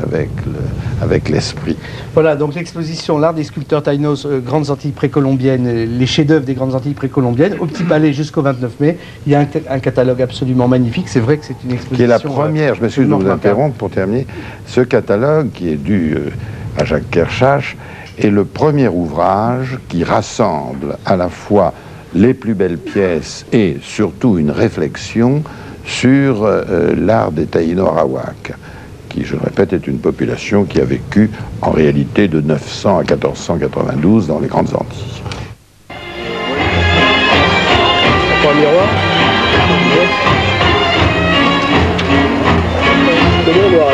avec l'esprit. Voilà, donc l'exposition L'art des sculpteurs taïnos, Grandes Antilles précolombiennes, les chefs-d'œuvre des Grandes Antilles précolombiennes, au Petit Palais jusqu'au 29 mai. Il y a un catalogue absolument magnifique. C'est vrai que c'est une exposition... Qui est la première, je m'excuse de vous interrompre pour terminer, ce catalogue qui est dû à Jacques Kershach est le premier ouvrage qui rassemble à la fois les plus belles pièces et surtout une réflexion sur l'art des Taïnos arawak, qui, je le répète, est une population qui a vécu en réalité de 900 à 1492 dans les Grandes Antilles. Un miroir. Comment on doit